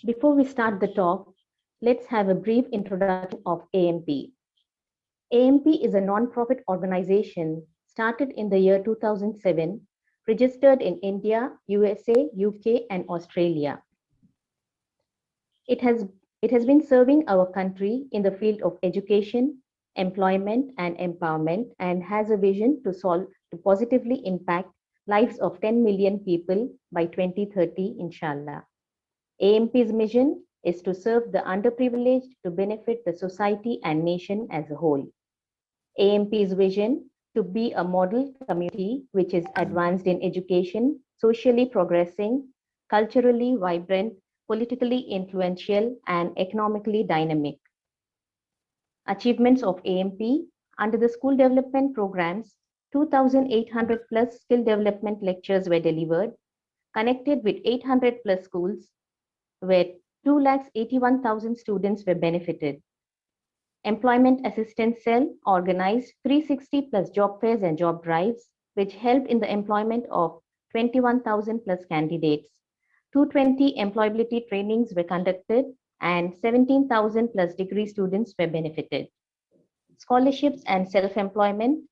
Before we start the talk, let's have a brief introduction of AMP. AMP is a non-profit organization started in the year 2007, registered in India, USA, UK, and Australia. It has been serving our country in the field of education, employment, and empowerment, and has a vision to positively impact lives of 10 million people by 2030, inshallah. AMP's mission is to serve the underprivileged to benefit the society and nation as a whole. AMP's vision to be a model community which is advanced in education, socially progressing, culturally vibrant, politically influential, and economically dynamic. Achievements of AMP under the school development programs, 2,800 plus skill development lectures were delivered, connected with 800 plus schools, where 281,000 students were benefited. Employment Assistance Cell organized 360 plus job fairs and job drives, which helped in the employment of 21,000 plus candidates. 220 employability trainings were conducted and 17,000 plus degree students were benefited. Scholarships and self-employment,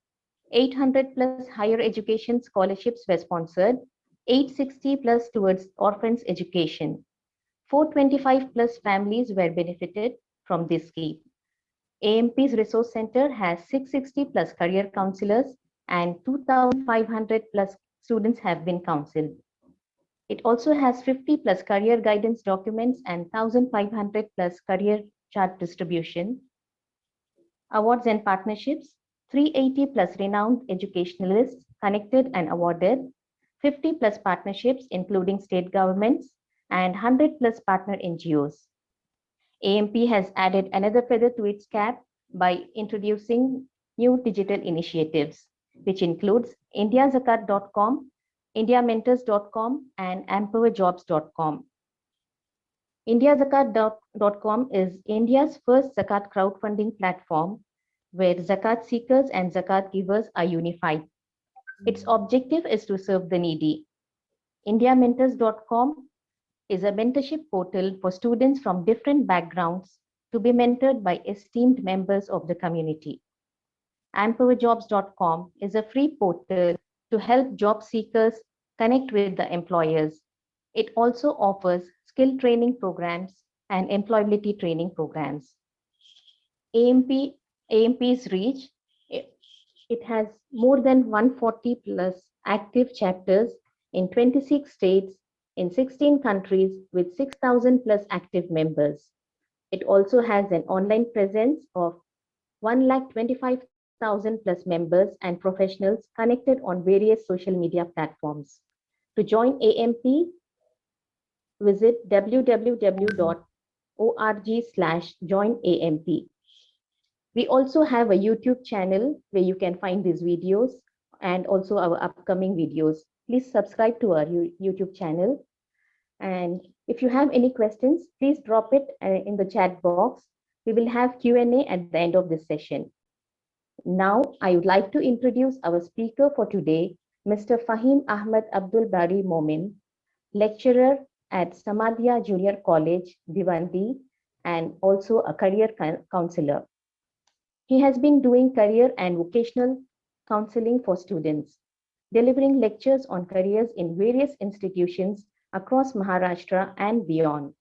800 plus higher education scholarships were sponsored, 860 plus towards orphans education. 425 plus families were benefited from this scheme. AMP's Resource Center has 660 plus career counselors and 2,500 plus students have been counseled. It also has 50 plus career guidance documents and 1,500 plus career chart distribution. Awards and partnerships, 380 plus renowned educationalists connected and awarded, 50 plus partnerships including state governments, and 100 plus partner NGOs. AMP has added another feather to its cap by introducing new digital initiatives, which includes indiazakat.com, indiamentors.com, and empowerjobs.com. Indiazakat.com is India's first Zakat crowdfunding platform where Zakat seekers and Zakat givers are unified. Its objective is to serve the needy. Indiamentors.com is a mentorship portal for students from different backgrounds to be mentored by esteemed members of the community. empowerjobs.com is a free portal to help job seekers connect with the employers. It also offers skill training programs and employability training programs. AMP's reach, it has more than 140 plus active chapters in 26 states in 16 countries with 6,000 plus active members. It also has an online presence of 125,000 plus members and professionals connected on various social media platforms. To join AMP, visit www.org/joinamp. We also have a YouTube channel where you can find these videos and also our upcoming videos. Please subscribe to our YouTube channel. And if you have any questions, please drop it in the chat box. We will have Q&A at the end of this session. Now, I would like to introduce our speaker for today, Mr. Fahim Ahmed Abdul Bari Momin, lecturer at Samadhiya Junior College, Bhiwandi, and also a career counselor. He has been doing career and vocational counseling for students, delivering lectures on careers in various institutions across Maharashtra and beyond.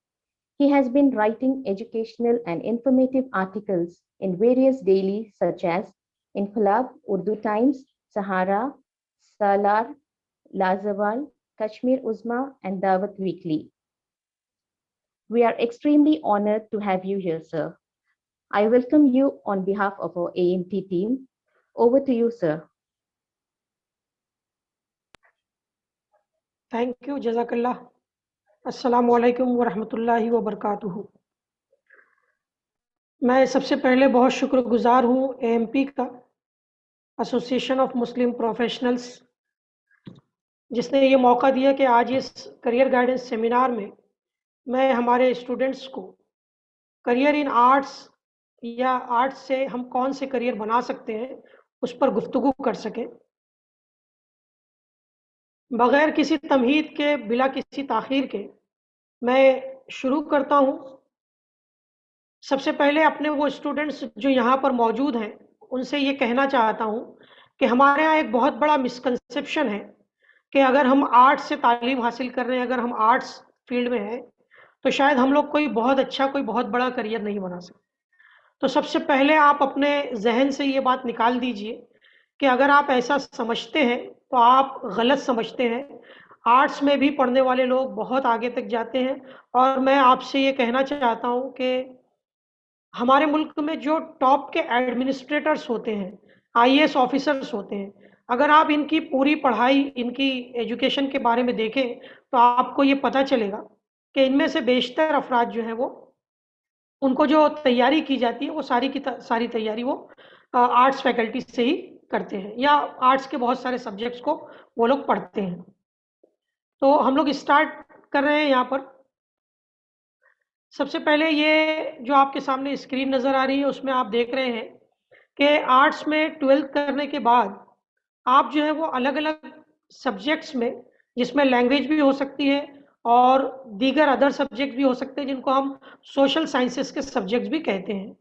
He has been writing educational and informative articles in various dailies such as Inqilab, Urdu Times, Sahara, Salar, Lazawal, Kashmir Uzma, and Dawat Weekly. We are extremely honored to have you here, sir. I welcome you on behalf of our AMP team. Over to you, sir. Thank you, Jazakallah. Assalamu alaikum wa rahmatullahi wa barakatuhu. मैं सबसे पहले बहुत शुक्रगुजार हूँ AMP का, association of Muslim professionals, जिसने ये मौका दिया कि आज इस करियर गाइडेंस सेमिनार में मैं हमारे स्टूडेंट्स को करियर इन आर्ट्स या आर्ट्स से हम कौन से करियर बना सकते हैं उस पर गुफ्तगू कर सकें। बगैर किसी तमहीद के, बिला किसी ताख़ीर के, मैं शुरू करता हूँ। सबसे पहले अपने वो स्टूडेंट्स जो यहाँ पर मौजूद हैं, उनसे ये कहना चाहता हूँ कि हमारे यहाँ एक बहुत बड़ा मिसकंसेप्शन है कि अगर हम आर्ट्स से तालीम हासिल कर रहे हैं, अगर हम आर्ट्स फील्ड में हैं, तो शायद हम लोग कोई बहुत अच्छा, कोई बहुत बड़ा करियर नहीं बना सकते। तो सबसे पहले आप अपने ज़हन से ये बात निकाल दीजिए कि अगर आप ऐसा समझते हैं, तो आप गलत समझते हैं। आर्ट्स में भी पढ़ने वाले लोग बहुत आगे तक जाते हैं और मैं आपसे ये कहना चाहता हूँ कि हमारे मुल्क में जो टॉप के एडमिनिस्ट्रेटर्स होते हैं, आईएएस ऑफिसर्स होते हैं, अगर आप इनकी पूरी पढ़ाई, इनकी एजुकेशन के बारे में देखें, तो आपको ये पता चलेगा कि इनमें से बेशतर अफराद जो हैं वो, उनको जो तैयारी की जाती है, वो सारी की सारी तैयारी वो आर्ट्स फैकल्टी से ही करते हैं या आर्ट्स के बहुत सारे सब्जेक्ट्स को वो लोग पढ़ते हैं। तो हम लोग स्टार्ट कर रहे हैं यहाँ पर। सबसे पहले ये जो आपके सामने स्क्रीन नज़र आ रही है, उसमें आप देख रहे हैं कि आर्ट्स में 12th करने के बाद आप जो है वो अलग-अलग सब्जेक्ट्स में, जिसमें लैंग्वेज भी हो सकती है और दीगर अदर सब्जेक्ट भी हो सकते हैं, जिनको हम सोशल साइंसेस के सब्जेक्ट्स भी कहते हैं।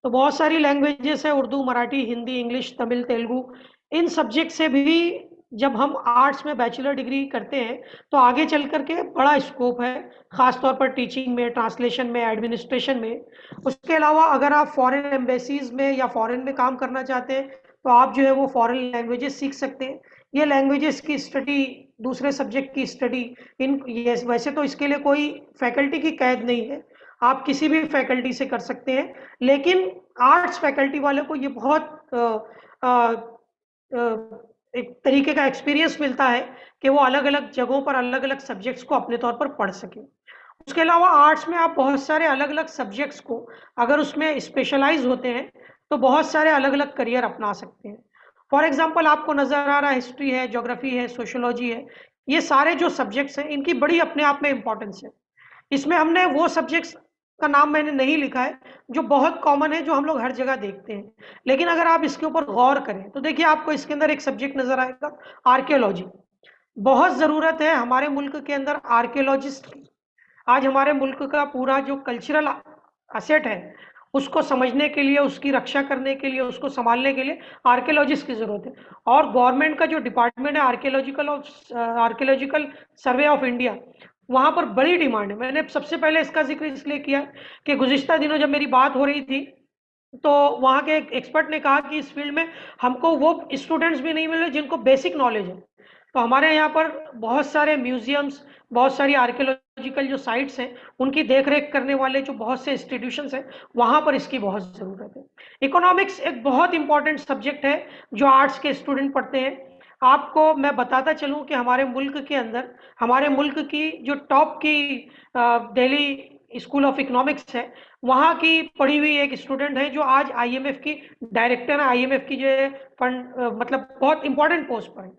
तो बहुत सारी लैंग्वेजेस है, उर्दू, मराठी, हिंदी, इंग्लिश, तमिल, तेलुगु। इन सब्जेक्ट से भी जब हम आर्ट्स में बैचलर डिग्री करते हैं, तो आगे चल कर के बड़ा स्कोप है, ख़ास तौर पर टीचिंग में, ट्रांसलेशन में, एडमिनिस्ट्रेशन में। उसके अलावा अगर आप फॉरेन एम्बेसीज में या फॉरेन में काम करना चाहते हैं, तो आप जो है वो फॉरेन लैंग्वेजेस सीख सकते हैं। ये लैंग्वेजेस की स्टडी, दूसरे सब्जेक्ट की स्टडी, इन ये वैसे तो इसके लिए कोई फैकल्टी की कैद नहीं है, आप किसी भी फैकल्टी से कर सकते हैं। लेकिन आर्ट्स फैकल्टी वाले को ये बहुत एक तरीके का एक्सपीरियंस मिलता है कि वो अलग-अलग जगहों पर अलग-अलग सब्जेक्ट्स को अपने तौर पर पढ़ सकें। उसके अलावा आर्ट्स में आप बहुत सारे अलग-अलग सब्जेक्ट्स को, अगर उसमें स्पेशलाइज़ होते हैं, तो बहुत सारे अलग-अलग करियर अपना सकते हैं। फॉर एग्ज़ाम्पल आपको नज़र आ रहा है हिस्ट्री है, ज्योग्राफी है, सोशियोलॉजी है, ये सारे जो सब्जेक्ट्स हैं, इनकी बड़ी अपने आप में इम्पोर्टेंस है। इसमें हमने वो सब्जेक्ट्स का नाम मैंने नहीं लिखा है, जो बहुत कॉमन है, जो हम लोग हर जगह देखते हैं। लेकिन अगर आप इसके ऊपर गौर करें, तो देखिए आपको इसके अंदर एक सब्जेक्ट नज़र आएगा, आर्कियोलॉजी। बहुत ज़रूरत है हमारे मुल्क के अंदर आर्कियोलॉजिस्ट की। आज हमारे मुल्क का पूरा जो कल्चरल असेट है, उसको समझने के लिए, उसकी रक्षा करने के लिए, उसको सँभालने के लिए आर्कियोलॉजिस्ट की ज़रूरत है। और गवर्नमेंट का जो डिपार्टमेंट है आर्कियोलॉजिकल सर्वे ऑफ इंडिया, वहाँ पर बड़ी डिमांड है। मैंने सबसे पहले इसका ज़िक्र इसलिए किया कि गुज़िश्ता दिनों जब मेरी बात हो रही थी, तो वहाँ के एक एक्सपर्ट ने कहा कि इस फील्ड में हमको वो स्टूडेंट्स भी नहीं मिल रहे जिनको बेसिक नॉलेज है। तो हमारे यहाँ पर बहुत सारे म्यूजियम्स, बहुत सारी आर्कियोलॉजिकल जो साइट्स हैं, उनकी देख-रेख करने वाले जो बहुत से इंस्टीट्यूशंस हैं, वहाँ पर इसकी बहुत ज़रूरत है। इकोनॉमिक्स एक बहुत इंपॉर्टेंट सब्जेक्ट है, जो आर्ट्स के स्टूडेंट पढ़ते हैं। आपको मैं बताता चलूँ कि हमारे मुल्क के अंदर, हमारे मुल्क की जो टॉप की दिल्ली स्कूल ऑफ इकोनॉमिक्स है, वहाँ की पढ़ी हुई एक स्टूडेंट है, जो आज आईएमएफ की डायरेक्टर है, आईएमएफ की जो है फंड मतलब बहुत इंपॉर्टेंट पोस्ट पर है।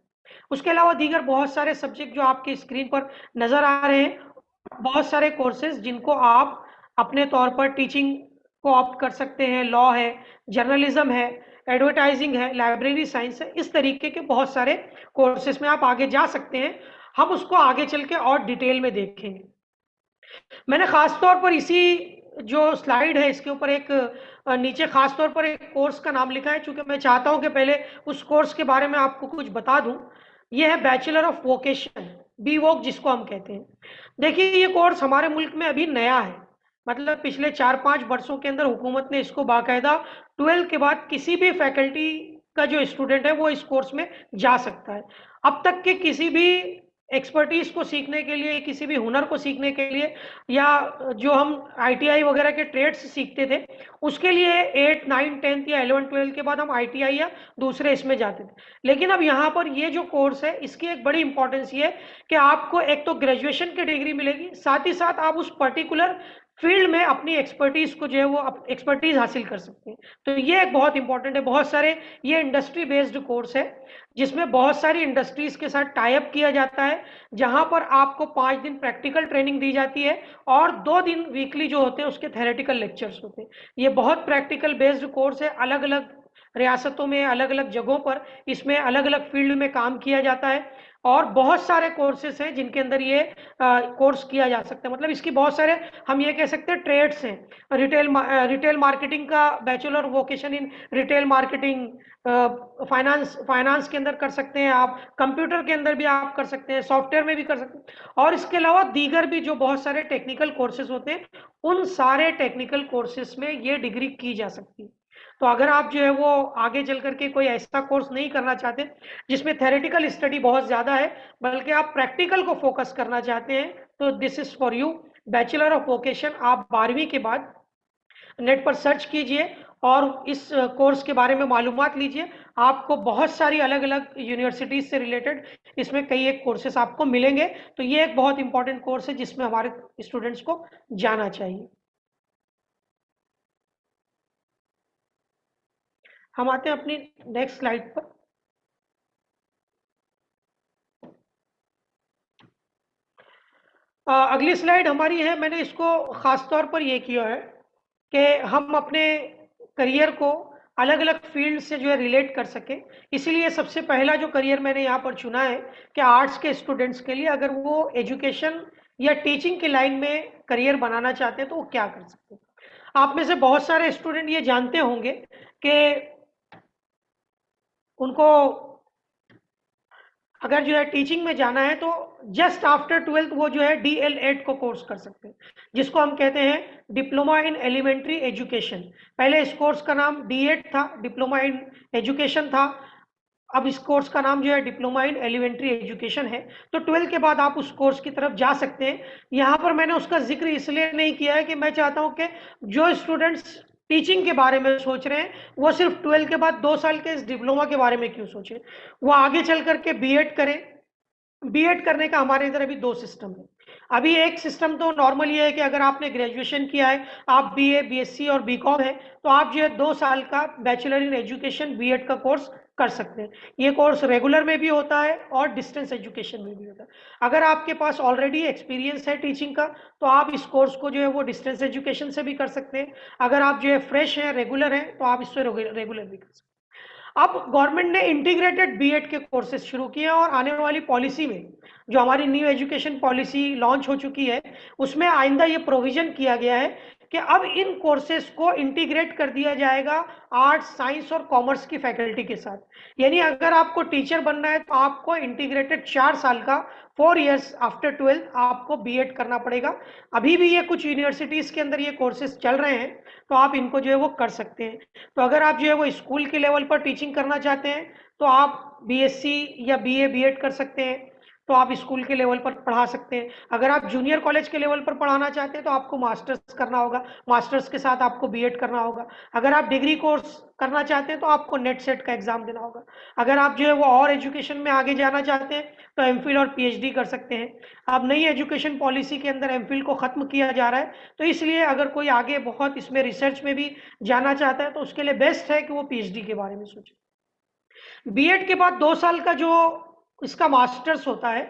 उसके अलावा दीगर बहुत सारे सब्जेक्ट जो आपकी स्क्रीन पर नज़र आ रहे हैं, बहुत सारे कोर्सेज़ जिनको आप अपने तौर पर टीचिंग को ऑप्ट कर सकते हैं, लॉ है, जर्नलिज़्म है, एडवर्टाइज़िंग है, लाइब्रेरी साइंस है, इस तरीके के बहुत सारे कोर्सेज़ में आप आगे जा सकते हैं। हम उसको आगे चल के और डिटेल में देखेंगे। मैंने ख़ास तौर पर इसी जो स्लाइड है, इसके ऊपर एक नीचे ख़ास तौर पर एक कोर्स का नाम लिखा है, चूँकि मैं चाहता हूँ कि पहले उस कोर्स के बारे में आपको कुछ बता दूँ। ये है बैचलर ऑफ वोकेशन, बीवोक जिसको हम कहते हैं। देखिए ये कोर्स हमारे मुल्क में अभी नया है, मतलब पिछले 4-5 वर्षों के अंदर हुकूमत ने इसको बाकायदा 12 के बाद किसी भी फैकल्टी का जो स्टूडेंट है वो इस कोर्स में जा सकता है। अब तक के किसी भी एक्सपर्टीज़ को सीखने के लिए, किसी भी हुनर को सीखने के लिए, या जो हम आईटीआई वगैरह के ट्रेड्स सीखते थे, उसके लिए 8, 9, 10th या 11, 12 के बाद हम आईटीआई या दूसरे इसमें जाते थे। लेकिन अब यहाँ पर ये जो कोर्स है, इसकी एक बड़ी इंपॉर्टेंस ये है कि आपको एक तो ग्रेजुएशन की डिग्री मिलेगी, साथ ही साथ आप उस पर्टिकुलर फील्ड में अपनी एक्सपर्टीज को जो है वो एक्सपर्टीज हासिल कर सकते हैं। तो ये एक बहुत इंपॉर्टेंट है। बहुत सारे ये इंडस्ट्री बेस्ड कोर्स है, जिसमें बहुत सारी इंडस्ट्रीज के साथ टाई अप किया जाता है, जहां पर आपको 5 दिन प्रैक्टिकल ट्रेनिंग दी जाती है और 2 दिन वीकली जो होते हैं उसके थेरेटिकल लेक्चर्स होते हैं। ये बहुत प्रैक्टिकल बेस्ड कोर्स है। अलग अलग रियासतों में, अलग अलग जगहों पर इसमें अलग अलग फील्ड में काम किया जाता है और बहुत सारे कोर्सेस हैं जिनके अंदर ये कोर्स किया जा सकता है। मतलब इसकी बहुत सारे, हम ये कह सकते हैं, ट्रेड्स हैं। रिटेल मार्केटिंग का bachelor vocation in retail marketing, finance के अंदर कर सकते हैं आप, कंप्यूटर के अंदर भी आप कर सकते हैं, सॉफ्टवेयर में भी कर सकते हैं, और इसके अलावा दीगर भी जो बहुत सारे टेक्निकल कोर्सेज होते हैं, उन सारे टेक्निकल कोर्सेज में ये डिग्री की जा सकती है। तो अगर आप जो है वो आगे चल करके कोई ऐसा कोर्स नहीं करना चाहते जिसमें थ्योरेटिकल स्टडी बहुत ज्यादा है, बल्कि आप प्रैक्टिकल को फोकस करना चाहते हैं, तो this is for you. Bachelor of vocation आप 12वीं के बाद नेट पर सर्च कीजिए और इस कोर्स के बारे में मालूमात लीजिए। आपको बहुत सारी अलग अलग यूनिवर्सिटीज से रिलेटेड इसमें कई एक कोर्सेस आपको मिलेंगे। तो ये एक बहुत इंपॉर्टेंट कोर्स है जिसमें हमारे स्टूडेंट्स को जाना चाहिए। हम आते हैं अपनी नेक्स्ट स्लाइड पर। अगली स्लाइड हमारी है, मैंने इसको खास तौर पर यह किया है कि हम अपने करियर को अलग अलग फील्ड से जो है रिलेट कर सके। इसीलिए सबसे पहला जो करियर मैंने यहाँ पर चुना है कि आर्ट्स के स्टूडेंट्स के लिए अगर वो एजुकेशन या टीचिंग की लाइन में करियर बनाना चाहते हैं तो वो क्या कर सकते हैं। आप में से बहुत सारे स्टूडेंट ये जानते होंगे कि उनको अगर जो है टीचिंग में जाना है तो जस्ट आफ्टर 12th वो जो है DL8 को कोर्स कर सकते हैं, जिसको हम कहते हैं डिप्लोमा इन एलिमेंट्री एजुकेशन। पहले इस कोर्स का नाम D8 था, डिप्लोमा इन एजुकेशन था। अब इस कोर्स का नाम जो है डिप्लोमा इन एलिमेंट्री एजुकेशन है। तो 12th के बाद आप उस कोर्स की तरफ जा सकते हैं। यहाँ पर मैंने उसका जिक्र इसलिए नहीं किया है कि मैं चाहता हूँ कि जो स्टूडेंट्स टीचिंग के बारे में सोच रहे हैं वो सिर्फ 12th के बाद 2 साल के इस डिप्लोमा के बारे में क्यों सोचें, वो आगे चल करके B.Ed करें। B.Ed करने का हमारे इधर अभी 2 सिस्टम है। अभी एक सिस्टम तो नॉर्मल ये है कि अगर आपने ग्रेजुएशन किया है, आप BA, BSc और BCom है, तो आप जो है 2 साल का बैचलर इन एजुकेशन B.Ed का कोर्स कर सकते हैं। ये कोर्स रेगुलर में भी होता है और डिस्टेंस एजुकेशन में भी होता है। अगर आपके पास ऑलरेडी एक्सपीरियंस है टीचिंग का तो आप इस कोर्स को जो है वो डिस्टेंस एजुकेशन से भी कर सकते हैं। अगर आप जो है फ्रेश हैं, रेगुलर हैं, तो आप इससे रेगुलर भी कर सकते हैं। अब गवर्नमेंट ने इंटीग्रेटेड B.Ed के कोर्सेज शुरू किए हैं और आने वाली पॉलिसी में जो हमारी न्यू एजुकेशन पॉलिसी लॉन्च हो चुकी है उसमें आइंदा ये प्रोविजन किया गया है कि अब इन कोर्सेज को इंटीग्रेट कर दिया जाएगा आर्ट्स, साइंस और कॉमर्स की फैकल्टी के साथ। यानी अगर आपको टीचर बनना है तो आपको इंटीग्रेटेड 4 साल का 4 years आफ्टर 12th आपको B.Ed करना पड़ेगा। अभी भी ये कुछ यूनिवर्सिटीज के अंदर ये कोर्सेज चल रहे हैं, तो आप इनको जो है वो कर सकते हैं। तो अगर आप जो है वो स्कूल के लेवल पर टीचिंग करना चाहते हैं तो आप BSc या BA B.Ed कर सकते हैं, तो आप स्कूल के लेवल पर पढ़ा सकते हैं। अगर आप जूनियर कॉलेज के लेवल पर पढ़ाना चाहते हैं तो आपको मास्टर्स करना होगा, मास्टर्स के साथ आपको B.Ed करना होगा। अगर आप डिग्री कोर्स करना चाहते हैं तो आपको नेट सेट का एग्जाम देना होगा। अगर आप जो है वो और एजुकेशन में आगे जाना चाहते हैं तो MPhil और PhD कर सकते हैं। अब नई एजुकेशन पॉलिसी के अंदर MPhil को खत्म किया जा रहा है, तो इसलिए अगर कोई आगे बहुत इसमें रिसर्च में भी जाना चाहता है तो उसके लिए बेस्ट है कि वो PhD के बारे में सोचे। B.Ed के बाद 2 साल का जो इसका मास्टर्स होता है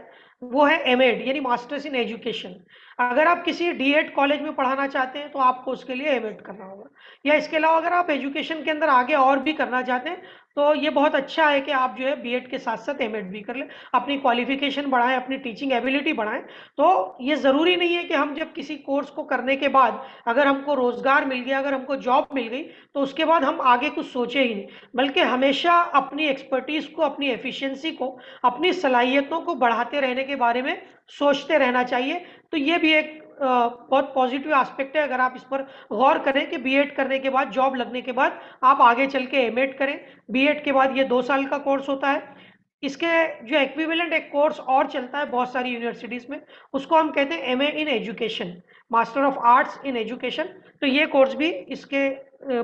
वो है M.Ed यानी मास्टर्स इन एजुकेशन। अगर आप किसी D.Ed कॉलेज में पढ़ाना चाहते हैं तो आपको उसके लिए M.Ed करना होगा। या इसके अलावा अगर आप एजुकेशन के अंदर आगे और भी करना चाहते हैं तो ये बहुत अच्छा है कि आप जो है B.Ed के साथ साथ M.Ed भी कर लें, अपनी क्वालिफिकेशन बढ़ाएं, अपनी टीचिंग एबिलिटी बढ़ाएं। तो ये ज़रूरी नहीं है कि हम जब किसी कोर्स को करने के बाद अगर हमको रोजगार मिल गया, अगर हमको जॉब मिल गई तो उसके बाद हम आगे कुछ सोचे ही नहीं, बल्कि हमेशा अपनी एक्सपर्टीज को, अपनी एफिशिएंसी को, अपनी सलाहियतों को बढ़ाते रहने के बारे में सोचते रहना चाहिए। तो ये भी एक बहुत पॉजिटिव एस्पेक्ट है अगर आप इस पर गौर करें कि B.Ed करने के बाद, जॉब लगने के बाद आप आगे चल के M.Ed करें। B.Ed के बाद ये 2 साल का कोर्स होता है। इसके जो इक्विवेलेंट एक कोर्स और चलता है बहुत सारी यूनिवर्सिटीज में, उसको हम कहते हैं MA in education, master of arts in education. तो ये कोर्स भी इसके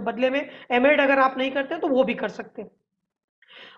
बदले में M.Ed अगर आप नहीं करते तो वो भी कर सकते हैं।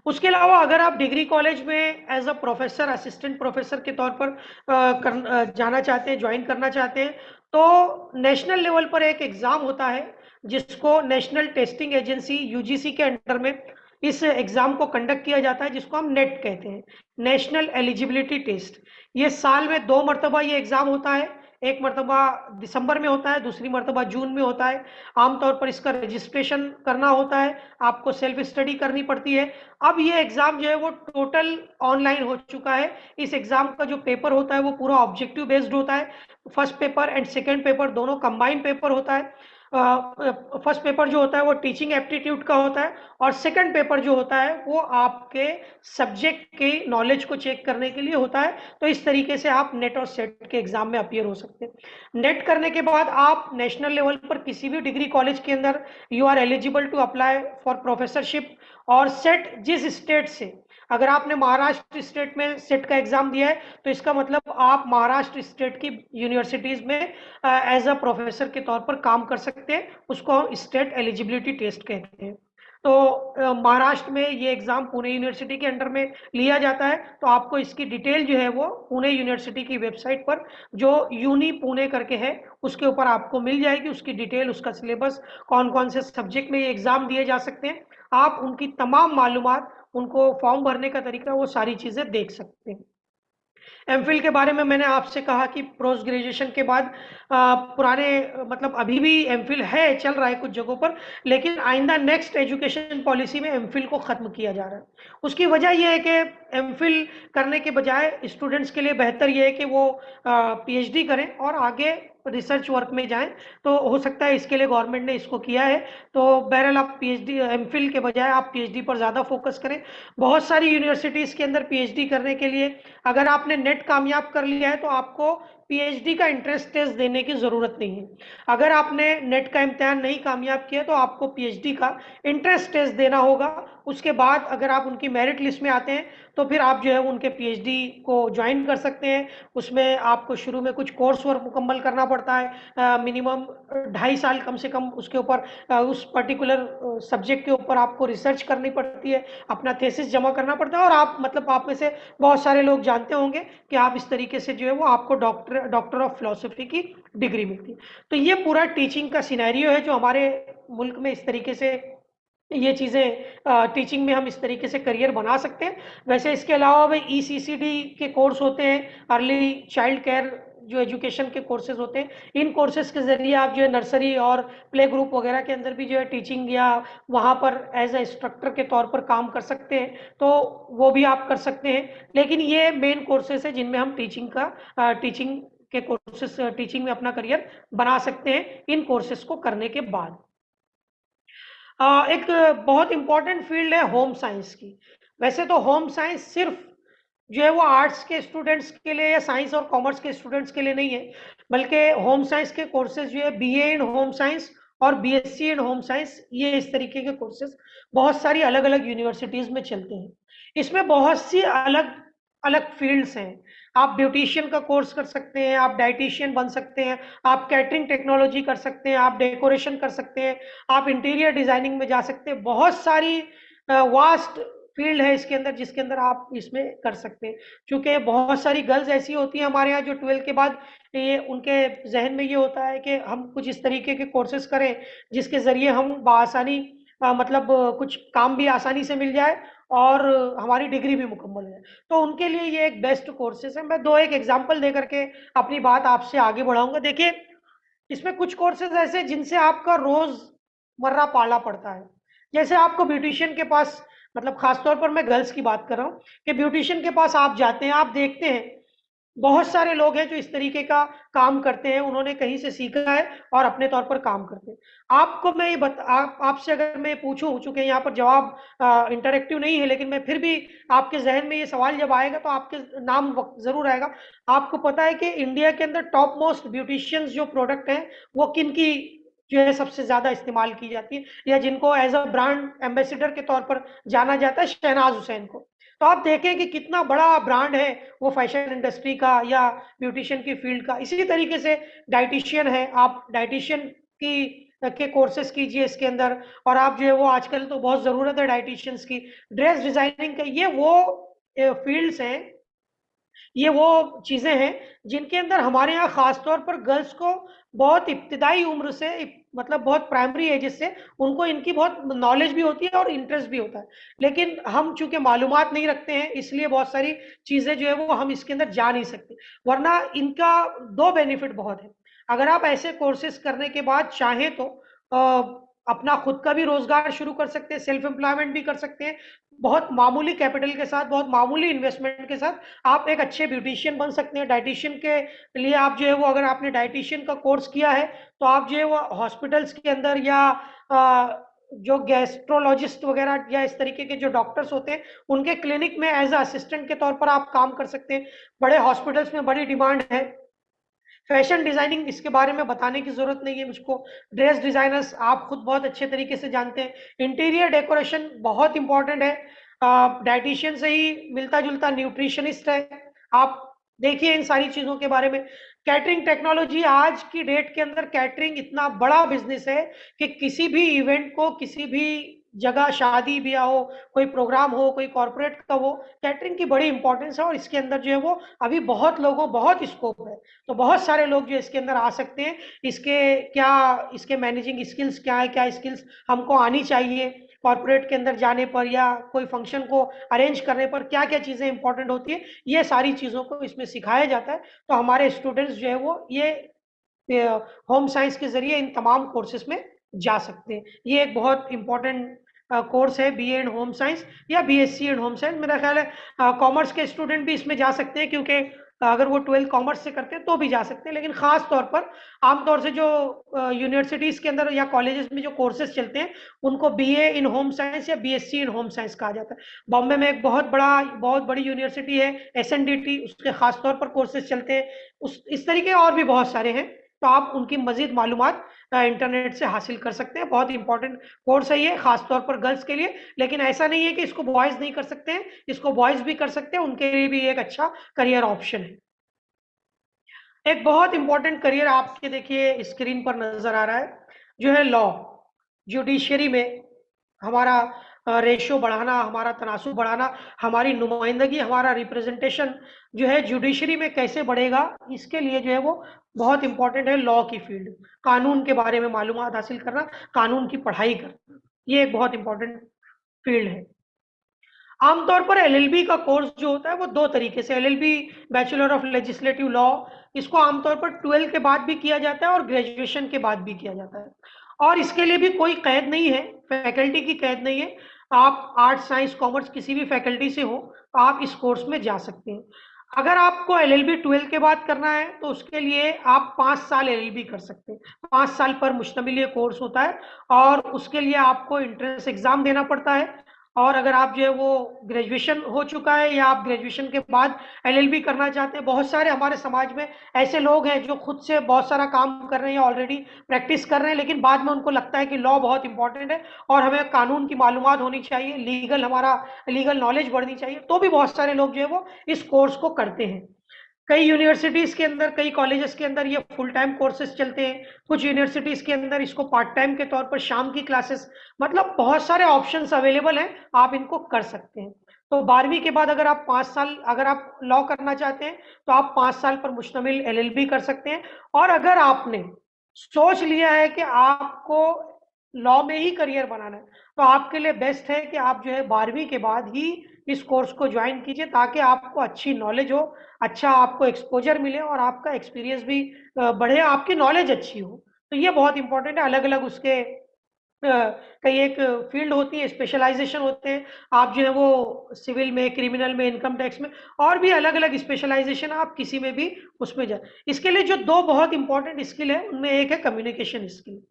उसके अलावा अगर आप डिग्री कॉलेज में as a professor, assistant professor के तौर पर जाना चाहते हैं, ज्वाइन करना चाहते हैं, तो नेशनल लेवल पर एक एग्जाम होता है जिसको नेशनल टेस्टिंग एजेंसी UGC के अंडर में इस एग्जाम को कंडक्ट किया जाता है, जिसको हम नेट कहते हैं, नेशनल एलिजिबिलिटी टेस्ट। ये साल में 2 मरतबा ये एग्जाम होता है। एक मरतबा दिसंबर में होता है, दूसरी मरतबा जून में होता है। आमतौर पर इसका रजिस्ट्रेशन करना होता है, आपको सेल्फ स्टडी करनी पड़ती है। अब ये एग्ज़ाम जो है वो टोटल ऑनलाइन हो चुका है। इस एग्ज़ाम का जो पेपर होता है वो पूरा ऑब्जेक्टिव बेस्ड होता है। First paper and second paper दोनों कंबाइंड पेपर होता है। फर्स्ट पेपर जो होता है वो टीचिंग एप्टीट्यूड का होता है, और सेकंड पेपर जो होता है वो आपके सब्जेक्ट के नॉलेज को चेक करने के लिए होता है। तो इस तरीके से आप नेट और सेट के एग्जाम में अपीयर हो सकते हैं। नेट करने के बाद आप नेशनल लेवल पर किसी भी डिग्री कॉलेज के अंदर you are eligible to apply for professorship. और सेट जिस स्टेट से, अगर आपने महाराष्ट्र स्टेट में सेट का एग्जाम दिया है तो इसका मतलब आप महाराष्ट्र स्टेट की यूनिवर्सिटीज में एज अ प्रोफेसर के तौर पर काम कर सकते हैं। उसको हम स्टेट एलिजिबिलिटी टेस्ट कहते हैं। तो महाराष्ट्र में ये एग्जाम पुणे यूनिवर्सिटी के अंडर में लिया जाता है। तो आपको इसकी डिटेल जो है वो पुणे यूनिवर्सिटी की वेबसाइट पर, जो यूनी पुणे करके है, उसके ऊपर आपको मिल जाएगी। उसकी डिटेल, उसका सिलेबस, कौन कौन से सब्जेक्ट में ये एग्जाम दिए जा सकते हैं, आप उनकी तमाम मालूमात, उनको फॉर्म भरने का तरीका, वो सारी चीजें देख सकते हैं। एमफिल के बारे में मैंने आपसे कहा कि पोस्ट ग्रेजुएशन के बाद पुराने मतलब अभी भी एमफिल है, चल रहा है कुछ जगहों पर, लेकिन आइंदा नेक्स्ट एजुकेशन पॉलिसी में एमफिल को खत्म किया जा रहा है। उसकी वजह यह है कि एमफिल करने के बजाय स्टूडेंट्स के लिए बेहतर यह है कि वो पीएचडी करें और आगे रिसर्च वर्क में जाएं। तो हो सकता है इसके लिए गवर्नमेंट ने इसको किया है। तो बहरहाल आप पीएचडी, एमफिल के बजाय आप पीएचडी पर ज़्यादा फोकस करें। बहुत सारी यूनिवर्सिटीज़ के अंदर पीएचडी करने के लिए, अगर आपने नेट कामयाब कर लिया है तो आपको पीएचडी का इंट्रेंस टेस्ट देने की ज़रूरत नहीं है। अगर आपने नेट का इम्तिहान नहीं कामयाब किया तो आपको पीएचडी का इंट्रेंस टेस्ट देना होगा। उसके बाद अगर आप उनकी मेरिट लिस्ट में आते हैं तो फिर आप जो है उनके पीएचडी को ज्वाइन कर सकते हैं। उसमें आपको शुरू में कुछ कोर्स वर्क मुकम्मल करना पड़ता है, मिनिमम 2.5 साल कम से कम उसके ऊपर, उस पर्टिकुलर सब्जेक्ट के ऊपर आपको रिसर्च करनी पड़ती है, अपना थेसिस जमा करना पड़ता है। और आप मतलब आप में से बहुत सारे लोग जानते होंगे कि आप इस तरीके से जो है वो आपको डॉक्टर ऑफ फिलोसफी की डिग्री मिलती है। तो ये पूरा टीचिंग का सिनेरियो है जो हमारे मुल्क में इस तरीके से ये चीज़ें, टीचिंग में हम इस तरीके से करियर बना सकते हैं। वैसे इसके अलावा भाई ईसीसीडी के कोर्स होते हैं, अर्ली चाइल्ड केयर जो एजुकेशन के कोर्सेज होते हैं। इन कोर्सेज के ज़रिए आप जो है नर्सरी और प्ले ग्रुप वगैरह के अंदर भी जो है टीचिंग या वहाँ पर एज ए इंस्ट्रक्टर के तौर पर काम कर सकते हैं। तो वो भी आप कर सकते हैं। लेकिन ये मेन कोर्सेज है जिनमें हम टीचिंग के कोर्सेज, टीचिंग में अपना करियर बना सकते हैं इन कोर्सेज को करने के बाद। एक बहुत इंपॉर्टेंट फील्ड है होम साइंस की। वैसे तो होम साइंस सिर्फ जो है वो आर्ट्स के स्टूडेंट्स के लिए या साइंस और कॉमर्स के स्टूडेंट्स के लिए नहीं है, बल्कि होम साइंस के कोर्सेज जो है बीए इन होम साइंस और बीएससी इन होम साइंस, ये इस तरीके के कोर्सेज बहुत सारी अलग अलग यूनिवर्सिटीज में चलते हैं। इसमें बहुत सी अलग अलग फील्ड्स हैं। आप ब्यूटिशियन का कोर्स कर सकते हैं, आप डाइटिशियन बन सकते हैं, आप कैटरिंग टेक्नोलॉजी कर सकते हैं, आप डेकोरेशन कर सकते हैं, आप इंटीरियर डिजाइनिंग में जा सकते हैं। बहुत सारी वास्ट फील्ड है इसके अंदर जिसके अंदर आप इसमें कर सकते हैं। क्योंकि बहुत सारी गर्ल्स ऐसी होती हैं हमारे यहाँ जो 12 के बाद ये उनके जहन में ये होता है कि हम कुछ इस तरीके के कोर्सेज करें जिसके ज़रिए हम बआसानी मतलब कुछ काम भी आसानी से मिल जाए और हमारी डिग्री भी मुकम्मल है। तो उनके लिए ये एक बेस्ट कोर्सेज है। मैं दो एक एग्जांपल दे करके अपनी बात आपसे आगे बढ़ाऊंगा। देखिए, इसमें कुछ कोर्सेज ऐसे जिनसे आपका रोजमर्रा पाला पड़ता है। जैसे आपको ब्यूटिशियन के पास, मतलब खासतौर पर मैं गर्ल्स की बात कर रहा हूँ, कि ब्यूटिशियन के पास आप जाते हैं, आप देखते हैं बहुत सारे लोग हैं जो इस तरीके का काम करते हैं, उन्होंने कहीं से सीखा है और अपने तौर पर काम करते हैं। आपको मैं ये आपसे अगर मैं पूछूं, चूंकि यहाँ पर जवाब इंटरेक्टिव नहीं है, लेकिन मैं फिर भी आपके जहन में ये सवाल जब आएगा तो आपके नाम जरूर आएगा। आपको पता है कि इंडिया के अंदर टॉप मोस्ट ब्यूटिशियंस जो प्रोडक्ट हैं वो किन की जो है सबसे ज्यादा इस्तेमाल की जाती है, या जिनको एज अ ब्रांड एम्बेसडर के तौर पर जाना जाता है, शहनाज हुसैन को। तो आप देखें कि कितना बड़ा ब्रांड है वो फैशन इंडस्ट्री का या ब्यूटिशियन की फील्ड का। इसी तरीके से डाइटिशियन है, आप डाइटिशियन की के कोर्सेज कीजिए इसके अंदर, और आप जो है वो आजकल तो बहुत ज़रूरत है डाइटिशियंस की, ड्रेस डिजाइनिंग का। ये वो फील्ड्स हैं, ये वो चीज़ें हैं जिनके अंदर हमारे यहाँ ख़ास तौर पर गर्ल्स को बहुत इब्तदाई उम्र से मतलब बहुत प्राइमरी है, जिससे उनको इनकी बहुत नॉलेज भी होती है और इंटरेस्ट भी होता है। लेकिन हम चूंकि मालूमात नहीं रखते हैं, इसलिए बहुत सारी चीजें जो है वो हम इसके अंदर जा नहीं सकते। वरना इनका दो बेनिफिट बहुत है। अगर आप ऐसे कोर्सेज करने के बाद चाहें तो अपना खुद का भी रोजगार शुरू कर सकते हैं, सेल्फ एम्प्लॉयमेंट भी कर सकते हैं। बहुत मामूली कैपिटल के साथ, बहुत मामूली इन्वेस्टमेंट के साथ आप एक अच्छे ब्यूटिशियन बन सकते हैं। डाइटिशियन के लिए आप जो है वो, अगर आपने डाइटिशियन का कोर्स किया है, तो आप जो है वो हॉस्पिटल्स के अंदर या जो गैस्ट्रोलॉजिस्ट वगैरह या इस तरीके के जो डॉक्टर्स होते हैं, उनके क्लिनिक में एज असिस्टेंट के तौर पर आप काम कर सकते हैं। बड़े हॉस्पिटल्स में बड़ी डिमांड है। फैशन डिजाइनिंग, इसके बारे में बताने की जरूरत नहीं है मुझको। ड्रेस डिजाइनर्स आप खुद बहुत अच्छे तरीके से जानते हैं। इंटीरियर डेकोरेशन बहुत इंपॉर्टेंट है। डाइटिशियन से ही मिलता जुलता न्यूट्रिशनिस्ट है। आप देखिए इन सारी चीजों के बारे में। कैटरिंग टेक्नोलॉजी, आज की डेट के अंदर कैटरिंग इतना बड़ा बिजनेस है कि किसी भी इवेंट को, किसी भी जगह, शादी ब्याह हो, कोई प्रोग्राम हो, कोई कॉर्पोरेट का हो, कैटरिंग की बड़ी इंपॉर्टेंस है। और इसके अंदर जो है वो अभी बहुत लोगों, बहुत स्कोप है। तो बहुत सारे लोग जो इसके अंदर आ सकते हैं। इसके क्या, इसके मैनेजिंग स्किल्स क्या है, क्या स्किल्स हमको आनी चाहिए, कॉर्पोरेट के अंदर जाने पर या कोई फंक्शन को अरेंज करने पर क्या क्या चीजें इंपॉर्टेंट होती है, ये सारी चीजों को इसमें सिखाया जाता है। तो हमारे स्टूडेंट्स जो है वो ये होम साइंस के जरिए इन तमाम कोर्सेज में जा सकते हैं। ये एक बहुत इंपॉर्टेंट कोर्स है, बीए इन होम साइंस या बीएससी इन होम साइंस। मेरा ख्याल है कॉमर्स के स्टूडेंट भी इसमें जा सकते हैं, क्योंकि अगर वो 12 कॉमर्स से करते हैं तो भी जा सकते हैं। लेकिन खास तौर पर, आमतौर से जो यूनिवर्सिटीज के अंदर या कॉलेजेस में जो कोर्सेज चलते हैं, उनको बीए इन होम साइंस या बीएससी इन होम साइंस कहा जाता है। बॉम्बे में एक बहुत बड़ी यूनिवर्सिटी है एसएनडीटी, उसके खास तौर पर कोर्सेज चलते हैं। इस तरीके और भी बहुत सारे हैं। तो आप उनकी मजीद मालूमात इंटरनेट से हासिल कर सकते हैं। बहुत इंपॉर्टेंट कोर्स है ये, खासतौर पर गर्ल्स के लिए। लेकिन ऐसा नहीं है कि इसको बॉयज नहीं कर सकते हैं, इसको बॉयज भी कर सकते हैं। उनके लिए भी एक अच्छा करियर ऑप्शन है। एक बहुत इंपॉर्टेंट करियर आपके देखिए स्क्रीन पर नजर आ रहा है, जो है लॉ। जुडिशरी में हमारा रेशो बढ़ाना, हमारा तनासुब बढ़ाना, हमारी नुमाइंदगी, हमारा रिप्रेजेंटेशन जो है जुडिशरी में कैसे बढ़ेगा, इसके लिए जो है वो बहुत इंपॉर्टेंट है लॉ की फील्ड। कानून के बारे में मालूमात हासिल करना, कानून की पढ़ाई करना, ये एक बहुत इंपॉर्टेंट फील्ड है। आमतौर पर एलएलबी का कोर्स जो होता है वो दो तरीके से, LLB bachelor of legislative law, इसको आमतौर पर 12 के बाद भी किया जाता है और ग्रेजुएशन के बाद भी किया जाता है। और इसके लिए भी कोई कैद नहीं है, फैकल्टी की कैद नहीं है। आप आर्ट्स, साइंस, कॉमर्स किसी भी फैकल्टी से हो तो आप इस कोर्स में जा सकते हैं। अगर आपको एलएलबी 12 के बाद करना है तो उसके लिए आप 5 साल एलएलबी कर सकते हैं। 5 साल पर मुश्तमिल ये कोर्स होता है और उसके लिए आपको एंट्रेंस एग्जाम देना पड़ता है। और अगर आप जो है वो ग्रेजुएशन हो चुका है या आप ग्रेजुएशन के बाद एलएलबी करना चाहते हैं, बहुत सारे हमारे समाज में ऐसे लोग हैं जो खुद से बहुत सारा काम कर रहे हैं, ऑलरेडी प्रैक्टिस कर रहे हैं, लेकिन बाद में उनको लगता है कि लॉ बहुत इंपॉर्टेंट है और हमें कानून की मालूमात होनी चाहिए, हमारा लीगल नॉलेज बढ़नी चाहिए। तो भी बहुत सारे लोग जो है वो इस कोर्स को करते हैं। कई यूनिवर्सिटीज के अंदर, कई कॉलेजेस के अंदर ये फुल टाइम कोर्सेज चलते हैं। कुछ यूनिवर्सिटीज के अंदर इसको पार्ट टाइम के तौर पर शाम की क्लासेस, मतलब बहुत सारे ऑप्शंस अवेलेबल हैं, आप इनको कर सकते हैं। तो 12वीं के बाद अगर आप 5 साल, अगर आप लॉ करना चाहते हैं तो आप 5 साल पर मुश्तमिल एलएलबी कर सकते हैं। और अगर आपने सोच लिया है कि आपको लॉ में ही करियर बनाना है, तो आपके लिए बेस्ट है कि आप जो है 12वीं के बाद ही इस कोर्स को ज्वाइन कीजिए, ताकि आपको अच्छी नॉलेज हो, अच्छा आपको एक्सपोजर मिले और आपका एक्सपीरियंस भी बढ़े, आपकी नॉलेज अच्छी हो। तो ये बहुत इंपॉर्टेंट है। अलग अलग उसके कई एक फील्ड होती है, स्पेशलाइजेशन होते हैं। आप जो है वो सिविल में, क्रिमिनल में, इनकम टैक्स में, और भी अलग अलग स्पेशलाइजेशन, आप किसी में भी उसमें जाए। इसके लिए जो दो बहुत इंपॉर्टेंट स्किल है, उनमें एक है communication skill.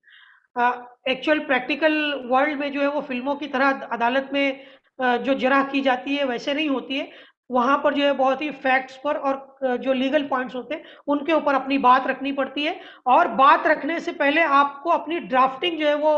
Actual practical world में जो है वो फिल्मों की तरह अदालत में जो जरह की जाती है वैसे नहीं होती है। वहां पर जो है बहुत ही फैक्ट्स पर और जो लीगल पॉइंट्स होते हैं उनके ऊपर अपनी बात रखनी पड़ती है। और बात रखने से पहले आपको अपनी ड्राफ्टिंग जो है वो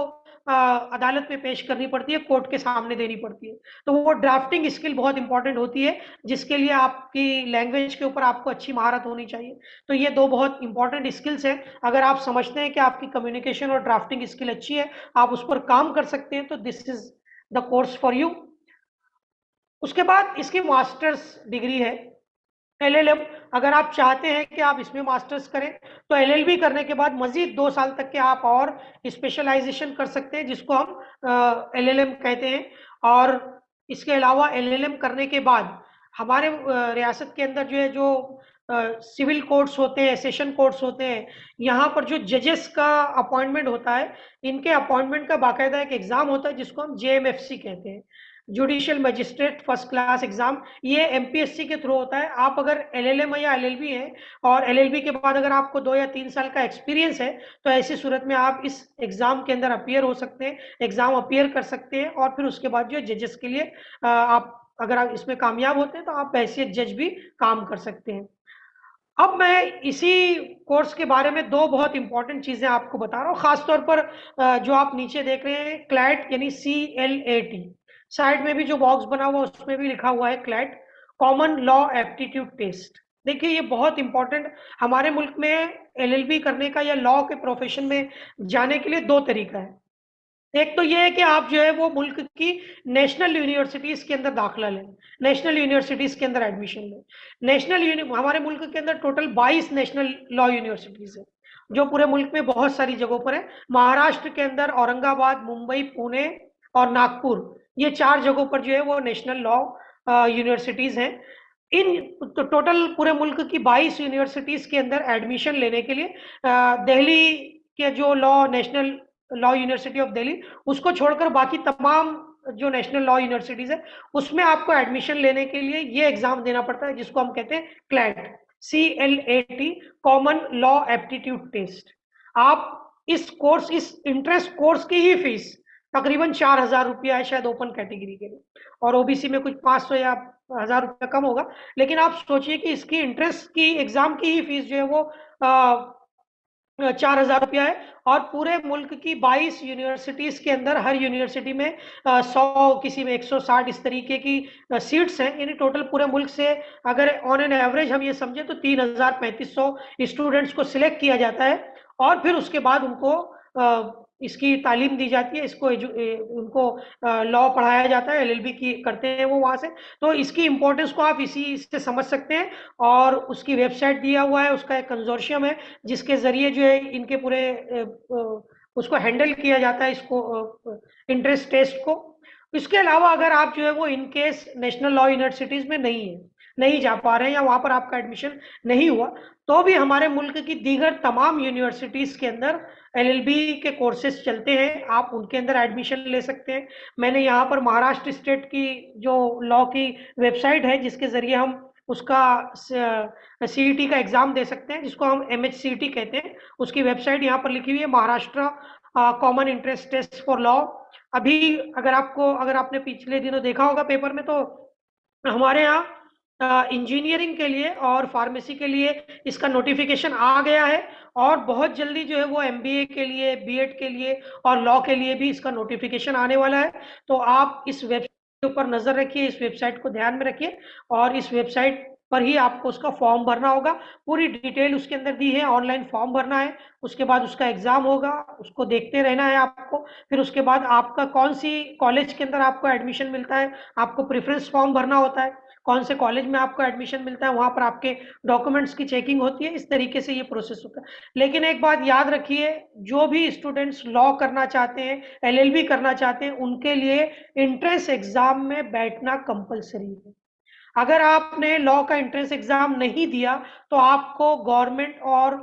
अदालत में पेश करनी पड़ती है, कोर्ट के सामने देनी पड़ती है। तो वो ड्राफ्टिंग स्किल बहुत इंपॉर्टेंट होती है, जिसके लिए आपकी लैंग्वेज के ऊपर आपको अच्छी महारत होनी चाहिए। तो ये दो बहुत इंपॉर्टेंट स्किल्स हैं। अगर आप समझते हैं कि आपकी कम्युनिकेशन और ड्राफ्टिंग स्किल अच्छी है, आप उस पर काम कर सकते हैं, तो this is the course for you. उसके बाद इसकी मास्टर्स डिग्री है, एलएलएम। अगर आप चाहते हैं कि आप इसमें मास्टर्स करें तो एलएलबी करने के बाद मजीद 2 साल तक के आप और स्पेशलाइजेशन कर सकते हैं, जिसको हम एलएलएम कहते हैं। और इसके अलावा एलएलएम करने के बाद हमारे रियासत के अंदर जो है, जो सिविल कोर्ट्स होते हैं, सेशन कोर्ट्स होते हैं, यहाँ पर जो जजेस का अपॉइंटमेंट होता है, इनके अपॉइंटमेंट का बाकायदा एक एग्जाम होता है जिसको हम जेएमएफसी कहते हैं, judicial magistrate first class exam. ये एमपीएससी के थ्रू होता है। आप अगर एलएलएम या एलएलबी है और एलएलबी के बाद अगर आपको 2 या 3 साल का एक्सपीरियंस है, तो ऐसी सूरत में आप इस एग्जाम के अंदर अपीयर हो सकते हैं, एग्जाम अपीयर कर सकते हैं, और फिर उसके बाद जो जजेस के लिए आप अगर आप इसमें कामयाब होते हैं तो आप हैसियत जज भी काम कर सकते हैं। अब मैं इसी कोर्स के बारे में 2 बहुत इंपॉर्टेंट चीजें आपको बता रहा हूँ, खासतौर पर जो आप नीचे देख रहे हैं क्लैट यानी CLAT, साइड में भी जो बॉक्स बना हुआ उसमें भी लिखा हुआ है CLAT, common law aptitude test. देखिए ये बहुत इंपॉर्टेंट, हमारे मुल्क में एलएलबी करने का या लॉ के प्रोफेशन में जाने के लिए 2 तरीका है। एक तो ये है कि आप जो है वो मुल्क की नेशनल यूनिवर्सिटीज के अंदर दाखिला लें, नेशनल यूनिवर्सिटीज के अंदर एडमिशन लें। हमारे मुल्क के अंदर टोटल 22 नेशनल लॉ यूनिवर्सिटीज है, जो पूरे मुल्क में बहुत सारी जगहों पर है। महाराष्ट्र के अंदर औरंगाबाद, मुंबई, पुणे और नागपुर, ये 4 जगहों पर जो है वो नेशनल लॉ यूनिवर्सिटीज हैं। इन तो टोटल पूरे मुल्क की 22 यूनिवर्सिटीज के अंदर एडमिशन लेने के लिए दिल्ली के जो national law university of Delhi, उसको छोड़कर बाकी तमाम जो नेशनल लॉ यूनिवर्सिटीज है, उसमें आपको एडमिशन लेने के लिए ये एग्जाम देना पड़ता है, जिसको हम कहते हैं CLAT, CLAT, common law aptitude test. आप इस इंट्रेंस कोर्स की ही फीस तकरीबन 4,000 रुपया है शायद ओपन कैटेगरी के लिए, और ओबीसी में कुछ 500 या 1,000 रुपया कम होगा। लेकिन आप सोचिए कि इसकी इंट्रेंस की एग्जाम की ही फीस जो है वो 4,000 रुपया है, और पूरे मुल्क की 22 यूनिवर्सिटीज के अंदर हर यूनिवर्सिटी में 100, किसी में 160 इस तरीके की सीट्स हैं। यानी टोटल पूरे मुल्क से अगर ऑन एन एवरेज हम ये समझे तो 3,3500 स्टूडेंट्स को सिलेक्ट किया जाता है, और फिर उसके बाद उनको इसकी तालीम दी जाती है, उनको लॉ पढ़ाया जाता है, एलएलबी की करते हैं वो वहां से। तो इसकी इंपॉर्टेंस को आप इसी से समझ सकते हैं, और उसकी वेबसाइट दिया हुआ है, उसका एक कंजोर्शियम है जिसके जरिए जो है इनके पूरे उसको हैंडल किया जाता है, इसको इंट्रेंस टेस्ट को। इसके अलावा अगर आप जो है वो in case national law universities में नहीं जा पा रहे हैं, या वहां पर आपका एडमिशन नहीं हुआ, तो भी हमारे मुल्क की दीगर तमाम यूनिवर्सिटीज के अंदर एलएलबी के कोर्सेज चलते हैं, आप उनके अंदर एडमिशन ले सकते हैं। मैंने यहाँ पर महाराष्ट्र स्टेट की जो लॉ की वेबसाइट है, जिसके जरिए हम उसका सीईटी का एग्जाम दे सकते हैं, जिसको हम MHCET कहते हैं, उसकी वेबसाइट यहाँ पर लिखी हुई है, Maharashtra common entrance test for law. अभी अगर आपने पिछले दिनों देखा होगा पेपर में, तो हमारे यहाँ इंजीनियरिंग के लिए और फार्मेसी के लिए इसका नोटिफिकेशन आ गया है, और बहुत जल्दी जो है वो MBA के लिए, बीएड के लिए और लॉ के लिए भी इसका नोटिफिकेशन आने वाला है। तो आप इस वेबसाइट के ऊपर नजर रखिए, इस वेबसाइट को ध्यान में रखिए, और इस वेबसाइट पर ही आपको उसका फॉर्म भरना होगा। पूरी डिटेल उसके अंदर दी है, ऑनलाइन फॉर्म भरना है, उसके बाद उसका एग्जाम होगा, उसको देखते रहना है आपको। फिर उसके बाद आपका कौन सी कॉलेज के अंदर आपको एडमिशन मिलता है, आपको प्रेफरेंस फॉर्म भरना होता है, कौन से कॉलेज में आपको एडमिशन मिलता है, वहां पर आपके डॉक्यूमेंट्स की चेकिंग होती है। इस तरीके से ये प्रोसेस होता है। लेकिन एक बात याद रखिए, जो भी स्टूडेंट्स लॉ करना चाहते हैं, एलएलबी करना चाहते हैं, उनके लिए एंट्रेंस एग्जाम में बैठना कंपलसरी है। अगर आपने लॉ का एंट्रेंस एग्जाम नहीं दिया, तो आपको गवर्नमेंट और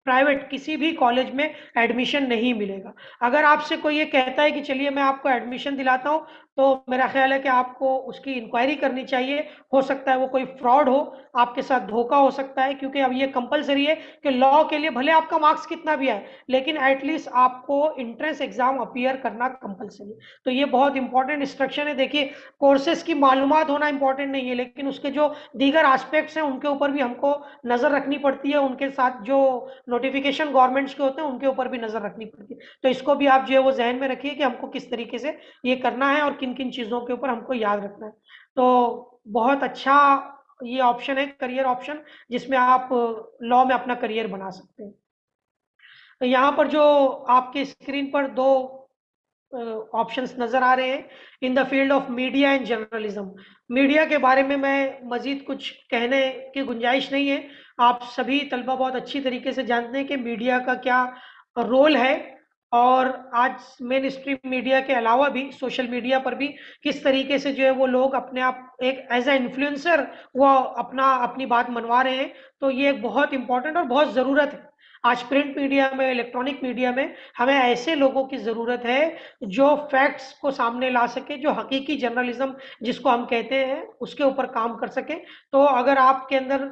प्राइवेट किसी भी कॉलेज में एडमिशन नहीं मिलेगा। अगर आपसे कोई ये कहता है कि चलिए मैं आपको एडमिशन दिलाता हूं, तो मेरा ख्याल है कि आपको उसकी इंक्वायरी करनी चाहिए। हो सकता है वो कोई फ्रॉड हो, आपके साथ धोखा हो सकता है, क्योंकि अब ये कंपलसरी है कि लॉ के लिए भले आपका मार्क्स कितना भी है, लेकिन एटलीस्ट आपको एंट्रेंस एग्जाम अपीयर करना कंपलसरी है। तो ये बहुत इंपॉर्टेंट इंस्ट्रक्शन है। देखिए, कोर्सेज की मालूमात होना इंपॉर्टेंट नहीं है, लेकिन उसके जो दीगर एस्पेक्ट्स हैं उनके ऊपर भी हमको नजर रखनी पड़ती है, उनके साथ जो नोटिफिकेशन गवर्नमेंट्स के होते हैं उनके ऊपर भी नजर रखनी पड़ती है। तो इसको भी आप जो है वो जहन में रखिए कि हमको किस तरीके से ये करना है, और किन किन चीजों के ऊपर हमको याद रखना है। तो बहुत अच्छा ये ऑप्शन है, करियर ऑप्शन, जिसमें आप लॉ में अपना करियर बना सकते हैं। तो यहाँ पर जो आपके स्क्रीन पर 2 ऑप्शंस नजर आ रहे हैं, in the field of media and journalism. Media के बारे में मैं मजीद कुछ कहने की गुंजाइश नहीं है, आप सभी तलबा बहुत अच्छी तरीके से जानते हैं कि मीडिया का क्या रोल है, और आज मेन स्ट्रीम मीडिया के अलावा भी सोशल मीडिया पर भी किस तरीके से जो है वो लोग अपने आप एक एज ए इन्फ्लुएंसर वो अपनी बात मनवा रहे हैं। तो ये एक बहुत इंपॉर्टेंट और बहुत ज़रूरत है। आज प्रिंट मीडिया में, इलेक्ट्रॉनिक मीडिया में हमें ऐसे लोगों की ज़रूरत है जो फैक्ट्स को सामने ला सके, जो हकीकी जर्नलिज्म जिसको हम कहते हैं उसके ऊपर काम कर सके। तो अगर आपके अंदर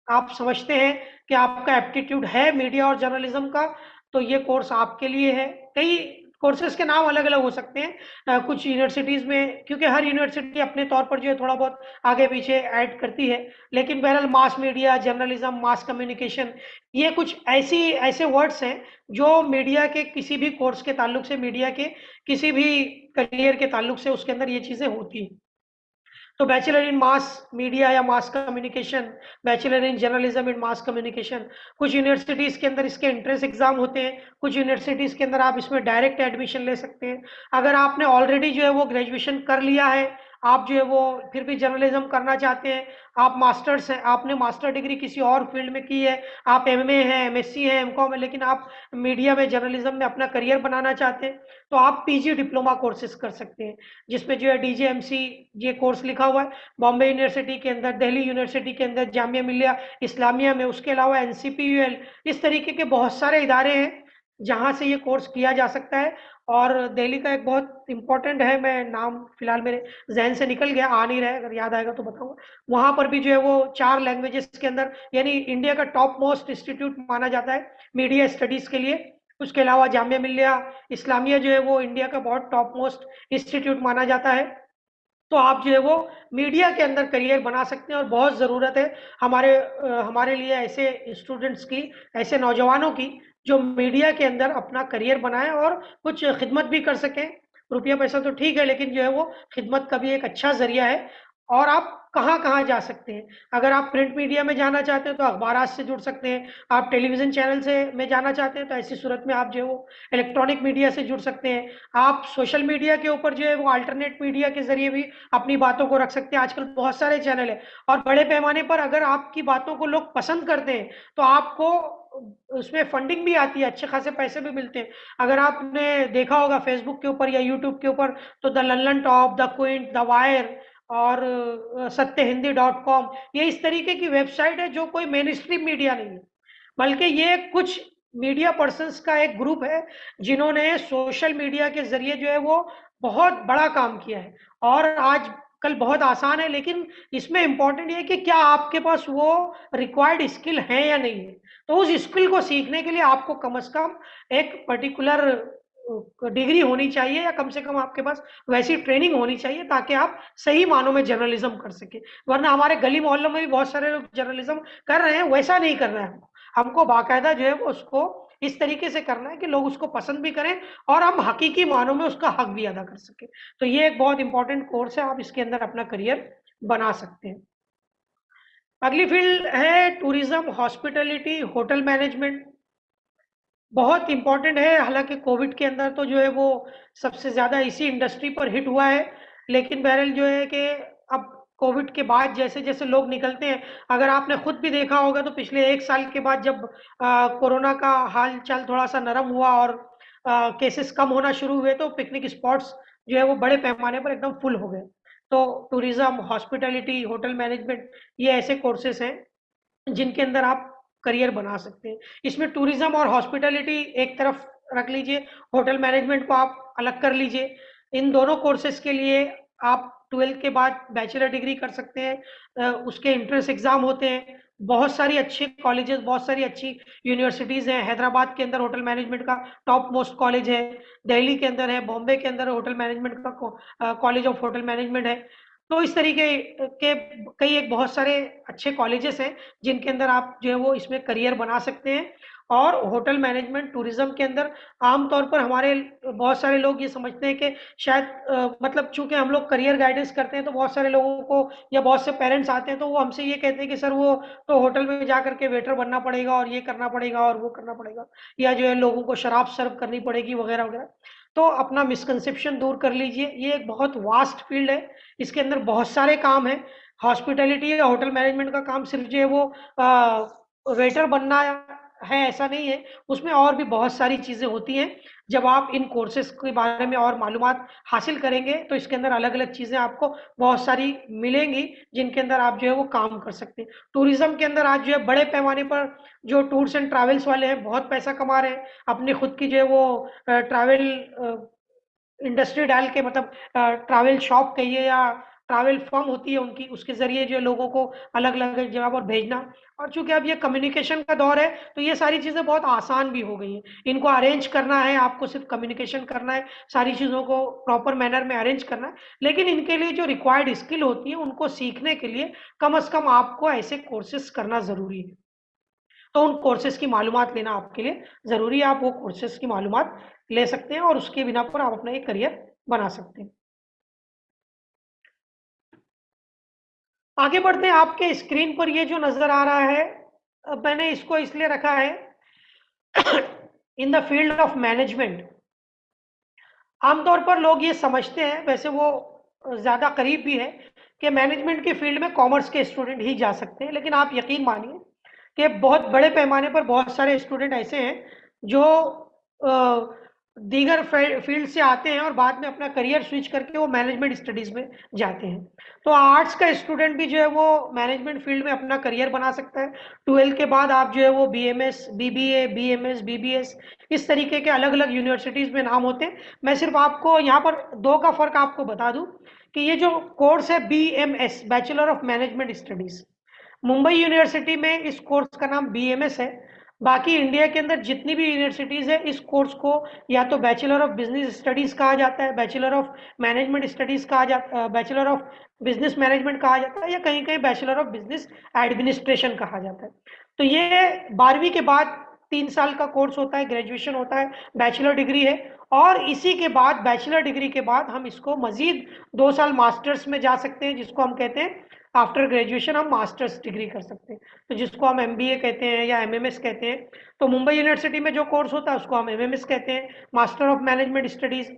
आप समझते हैं कि आपका एप्टीट्यूड है मीडिया और जर्नलिज्म का, तो ये कोर्स आपके लिए है। कई कोर्सेज के नाम अलग अलग हो सकते हैं, कुछ यूनिवर्सिटीज में, क्योंकि हर यूनिवर्सिटी अपने तौर पर जो है थोड़ा बहुत आगे पीछे ऐड करती है, लेकिन बहरहाल mass media, journalism, mass communication, ये कुछ ऐसे वर्ड्स हैं जो मीडिया के किसी भी कोर्स के ताल्लुक से, मीडिया के किसी भी करियर के ताल्लुक से उसके अंदर ये चीजें होती हैं। तो बैचलर इन मास मीडिया या mass communication, bachelor in journalism in mass communication, कुछ यूनिवर्सिटीज के अंदर इसके एंट्रेंस एग्जाम होते हैं, कुछ यूनिवर्सिटीज के अंदर आप इसमें डायरेक्ट एडमिशन ले सकते हैं। अगर आपने ऑलरेडी जो है वो ग्रेजुएशन कर लिया है, आप जो है वो फिर भी जर्नलिज्म करना चाहते हैं, आप मास्टर्स हैं, आपने मास्टर डिग्री किसी और फील्ड में की है, आप एमए है, एमएससी है, एमकॉम है, लेकिन आप मीडिया में, जर्नलिज्म में अपना करियर बनाना चाहते हैं, तो आप पीजी डिप्लोमा कोर्सेज कर सकते हैं, जिसमें जो है डीजेएमसी ये कोर्स लिखा हुआ है। बॉम्बे यूनिवर्सिटी के अंदर, दिल्ली यूनिवर्सिटी के अंदर, जामिया मिलिया इस्लामिया में, उसके अलावा एनसीपीयूएल, इस तरीके के बहुत सारे इदारे हैं जहां से ये कोर्स किया जा सकता है। और दिल्ली का एक बहुत इंपॉर्टेंट है, मैं नाम फिलहाल मेरे जहन से निकल गया, आ नहीं रहा है, अगर याद आएगा तो बताऊंगा। वहां पर भी जो है वो 4 लैंग्वेजेस के अंदर, यानी इंडिया का टॉप मोस्ट इंस्टीट्यूट माना जाता है मीडिया स्टडीज के लिए। उसके अलावा जामिया मिलिया इस्लामिया जो है वो इंडिया का बहुत टॉप मोस्ट इंस्टीट्यूट माना जाता है। तो आप जो है वो मीडिया के अंदर करियर बना सकते हैं, और बहुत ज़रूरत है हमारे लिए ऐसे स्टूडेंट्स की, ऐसे नौजवानों की जो मीडिया के अंदर अपना करियर बनाएं और कुछ खिदमत भी कर सकें। रुपया पैसा तो ठीक है, लेकिन जो है वो खिदमत का भी एक अच्छा जरिया है। और आप कहाँ कहाँ जा सकते हैं, अगर आप प्रिंट मीडिया में जाना चाहते हैं तो अखबारात से जुड़ सकते हैं, आप टेलीविजन चैनल से में जाना चाहते हैं तो ऐसी सूरत में आप जो है वो इलेक्ट्रॉनिक मीडिया से जुड़ सकते हैं। आप सोशल मीडिया के ऊपर जो है वो अल्टरनेट मीडिया के जरिए भी अपनी बातों को रख सकते हैं। आजकल बहुत सारे चैनल है, और बड़े पैमाने पर अगर आपकी बातों को लोग पसंद करते हैं तो आपको उसमें फंडिंग भी आती है, अच्छे खासे पैसे भी मिलते हैं। अगर आपने देखा होगा फेसबुक के ऊपर या यूट्यूब के ऊपर, तो the London top, the Quint, the wire और सत्यहिंदी.com, ये इस तरीके की वेबसाइट है जो कोई मेन स्ट्रीम मीडिया नहीं है, बल्कि ये कुछ मीडिया पर्सन्स का एक ग्रुप है जिन्होंने सोशल मीडिया के जरिए जो है वो बहुत बड़ा काम किया है। और आज कल बहुत आसान है, लेकिन इसमें इंपॉर्टेंट ये है कि क्या आपके पास वो रिक्वायर्ड स्किल है या नहीं है। तो उस स्किल को सीखने के लिए आपको कम से कम एक पर्टिकुलर डिग्री होनी चाहिए, या कम से कम आपके पास वैसी ट्रेनिंग होनी चाहिए ताकि आप सही मानों में जर्नलिज्म कर सके। वरना हमारे गली मोहल्लों में भी बहुत सारे लोग जर्नलिज्म कर रहे हैं, वैसा नहीं करना है हमको। हमको बाकायदा जो है वो उसको इस तरीके से करना है कि लोग उसको पसंद भी करें और हम हकीकी मानों में उसका हक भी अदा कर सके। तो ये एक बहुत इंपॉर्टेंट कोर्स है, आप इसके अंदर अपना करियर बना सकते हैं। अगली फील्ड है टूरिज्म, हॉस्पिटैलिटी, होटल मैनेजमेंट। बहुत इंपॉर्टेंट है, हालांकि कोविड के अंदर तो जो है वो सबसे ज्यादा इसी इंडस्ट्री पर हिट हुआ है, लेकिन बहरहाल जो है कि अब कोविड के बाद जैसे जैसे लोग निकलते हैं, अगर आपने खुद भी देखा होगा तो पिछले 1 साल के बाद जब कोरोना का हाल चाल थोड़ा सा नरम हुआ और केसेस कम होना शुरू हुए, तो पिकनिक स्पॉट्स जो है वो बड़े पैमाने पर एकदम फुल हो गए। तो टूरिज्म, हॉस्पिटैलिटी, होटल मैनेजमेंट, ये ऐसे कोर्सेस हैं जिनके अंदर आप करियर बना सकते हैं। इसमें टूरिज्म और हॉस्पिटैलिटी एक तरफ रख लीजिए, होटल मैनेजमेंट को आप अलग कर लीजिए। इन दोनों कोर्सेज के लिए आप 12th के बाद बैचलर डिग्री कर सकते हैं। उसके एंट्रेंस एग्जाम होते हैं। बहुत सारी अच्छी कॉलेजेस, बहुत सारी अच्छी यूनिवर्सिटीज हैं। हैदराबाद के अंदर होटल मैनेजमेंट का टॉप मोस्ट कॉलेज है, दिल्ली के अंदर है, बॉम्बे के अंदर होटल मैनेजमेंट का कॉलेज ऑफ होटल मैनेजमेंट है। तो इस तरीके के कई एक बहुत सारे अच्छे कॉलेजेस हैं जिनके अंदर आप जो है वो इसमें करियर बना सकते हैं। और होटल मैनेजमेंट, टूरिज्म के अंदर आमतौर पर हमारे बहुत सारे लोग ये समझते हैं कि शायद मतलब चूंकि हम लोग करियर गाइडेंस करते हैं, तो बहुत सारे लोगों को या बहुत से पेरेंट्स आते हैं तो वो हमसे ये कहते हैं कि सर वो तो होटल में जा करके वेटर बनना पड़ेगा और ये करना पड़ेगा और वो करना पड़ेगा, या जो है लोगों को शराब सर्व करनी पड़ेगी वगैरह वगैरह। तो अपना मिसकंसेप्शन दूर कर लीजिए, ये एक बहुत वास्ट फील्ड है, इसके अंदर बहुत सारे काम है। हॉस्पिटैलिटी या होटल मैनेजमेंट का काम सिर्फ जो है वो वेटर बनना है ऐसा नहीं है, उसमें और भी बहुत सारी चीज़ें होती हैं। जब आप इन कोर्सेज़ के बारे में और मालूमात हासिल करेंगे, तो इसके अंदर अलग-अलग चीज़ें आपको बहुत सारी मिलेंगी, जिनके अंदर आप जो है वो काम कर सकते हैं। टूरिज़्म के अंदर आज जो है बड़े पैमाने पर जो टूर्स एंड ट्रैवल्स वाले हैं, बहुत पैसा कमा रहे हैं। अपनी खुद की जो है वो ट्रैवल इंडस्ट्री डाल के, मतलब ट्रैवल शॉप कहिए या ट्रैवल फर्म होती है उनकी, उसके ज़रिए जो है लोगों को अलग-अलग जगह पर भेजना। और चूँकि अब ये कम्युनिकेशन का दौर है, तो ये सारी चीज़ें बहुत आसान भी हो गई हैं। इनको अरेंज करना है, आपको सिर्फ़ कम्युनिकेशन करना है, सारी चीज़ों को प्रॉपर मैनर में अरेंज करना है। लेकिन इनके लिए जो रिक्वायर्ड स्किल होती है, उनको सीखने के लिए कम से कम आपको ऐसे कोर्सेज़ करना ज़रूरी है। तो उन कोर्सेज़ की मालूमात लेना आपके लिए ज़रूरी है। आप वो कोर्सेज़ की मालूमात ले सकते हैं और उसके बिना पर आप अपना एक करियर बना सकते हैं। आगे बढ़ते हैं। आपके स्क्रीन पर ये जो नज़र आ रहा है, मैंने इसको इसलिए रखा है in the field of management. आमतौर पर लोग ये समझते हैं, वैसे वो ज़्यादा करीब भी है, कि मैनेजमेंट के फील्ड में कॉमर्स के स्टूडेंट ही जा सकते हैं। लेकिन आप यकीन मानिए कि बहुत बड़े पैमाने पर बहुत सारे स्टूडेंट ऐसे हैं जो दीगर फील्ड से आते हैं और बाद में अपना करियर स्विच करके वो मैनेजमेंट स्टडीज़ में जाते हैं। तो आर्ट्स का स्टूडेंट भी जो है वो मैनेजमेंट फील्ड में अपना करियर बना सकता है। 12th के बाद आप जो है वो बीएमएस, बीबीए, बीएमएस, बीबीएस, इस तरीके के अलग-अलग यूनिवर्सिटीज़ में नाम होते हैं। मैं सिर्फ आपको यहाँ पर 2 का फ़र्क आपको बता दूँ कि ये जो कोर्स है BMS, bachelor of management studies, Mumbai university में इस कोर्स का नाम बीएमएस है। बाकी इंडिया के अंदर जितनी भी यूनिवर्सिटीज़ है, इस कोर्स को या तो बैचलर ऑफ बिजनेस स्टडीज़ कहा जाता है, बैचलर ऑफ मैनेजमेंट स्टडीज़ कहा जाता है, बैचलर ऑफ बिजनेस मैनेजमेंट कहा जाता है, या कहीं-कहीं बैचलर ऑफ बिजनेस एडमिनिस्ट्रेशन कहा जाता है। तो ये 12वीं के बाद 3 साल का कोर्स होता है, ग्रेजुएशन होता है, बैचलर डिग्री है। और इसी के बाद बैचलर डिग्री के बाद हम इसको मज़ीद 2 साल मास्टर्स में जा सकते हैं, जिसको हम कहते हैं आफ्टर ग्रेजुएशन हम मास्टर्स डिग्री कर सकते हैं। तो जिसको हम एमबीए कहते हैं या एमएमएस कहते हैं। तो मुंबई यूनिवर्सिटी में जो कोर्स होता है उसको हम एमएमएस कहते हैं, मास्टर ऑफ मैनेजमेंट स्टडीज़।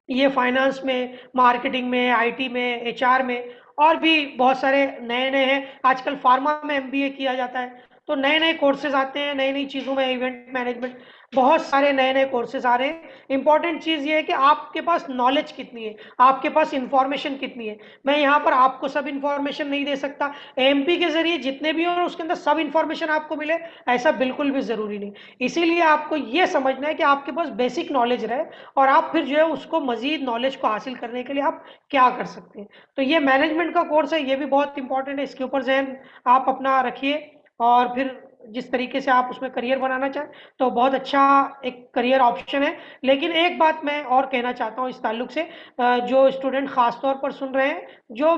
ये फाइनेंस में, मार्केटिंग में, आईटी में, एचआर में और भी बहुत सारे नए-नए हैं। आजकल फार्मा में एमबीए किया जाता है। तो नए-नए कोर्सेज़ आते हैं, नई-नई चीज़ों में, इवेंट मैनेजमेंट, बहुत सारे नए-नए कोर्सेज़ आ रहे हैं। इम्पोर्टेंट चीज़ ये है कि आपके पास नॉलेज कितनी है, आपके पास इन्फॉर्मेशन कितनी है। मैं यहाँ पर आपको सब इन्फॉर्मेशन नहीं दे सकता। एमपी के ज़रिए जितने भी हो उसके अंदर सब इन्फॉर्मेशन आपको मिले, ऐसा बिल्कुल भी ज़रूरी नहीं। इसीलिए आपको ये समझना है कि आपके पास बेसिक नॉलेज रहे और आप फिर जो है उसको मज़ीद नॉलेज को हासिल करने के लिए आप क्या कर सकते हैं। तो ये मैनेजमेंट का कोर्स है, ये भी बहुत इंपॉर्टेंट है। इसके ऊपर ज़हन आप अपना रखिए और फिर जिस तरीके से आप उसमें करियर बनाना चाहें, तो बहुत अच्छा एक करियर ऑप्शन है। लेकिन एक बात मैं और कहना चाहता हूँ इस ताल्लुक से, जो स्टूडेंट ख़ास तौर पर सुन रहे हैं, जो